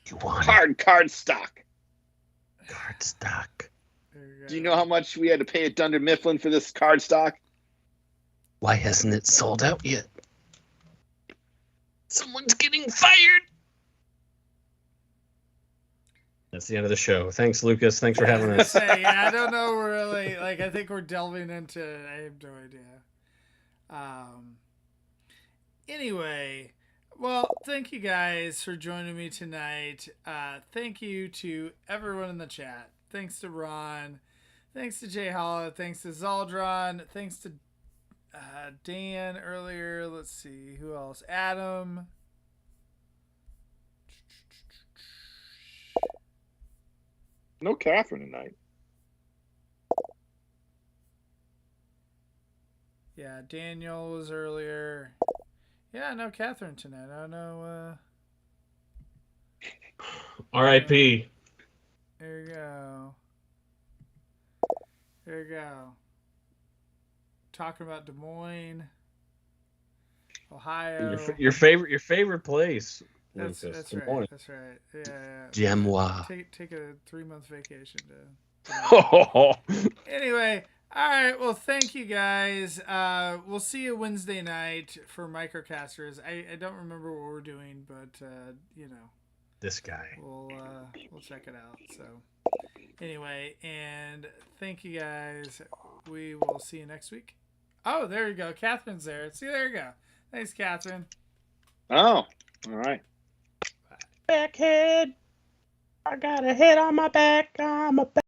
You want card stock. Card stock. Do you know how much we had to pay at Dunder Mifflin for this card stock? Why hasn't it sold out yet? Someone's getting fired. That's the end of the show. Thanks, Lucas. Thanks for having us. I don't know really. I think we're delving into. I have no idea. Anyway, well, thank you guys for joining me tonight. Thank you to everyone in the chat. Thanks to Ron. Thanks to Jay Holla. Thanks to Zaldron. Thanks to Dan earlier. Let's see who else. Adam. No Catherine tonight. Yeah, Daniel was earlier. Yeah, no Catherine tonight. I don't know. R.I.P. There you go. There you go. Talking about Des Moines, Ohio. Your favorite place. That's Lucas, right. That's right. Yeah. Gemois. Take a 3-month vacation to. Anyway, all right. Well, thank you guys. We'll see you Wednesday night for Microcasters. I don't remember what we're doing, but this guy. We'll check it out. So anyway, and thank you guys. We will see you next week. Oh, there you go. Catherine's there. See, there you go. Thanks, Catherine. Oh, all right. Backhead. I got a head on my back. I'm a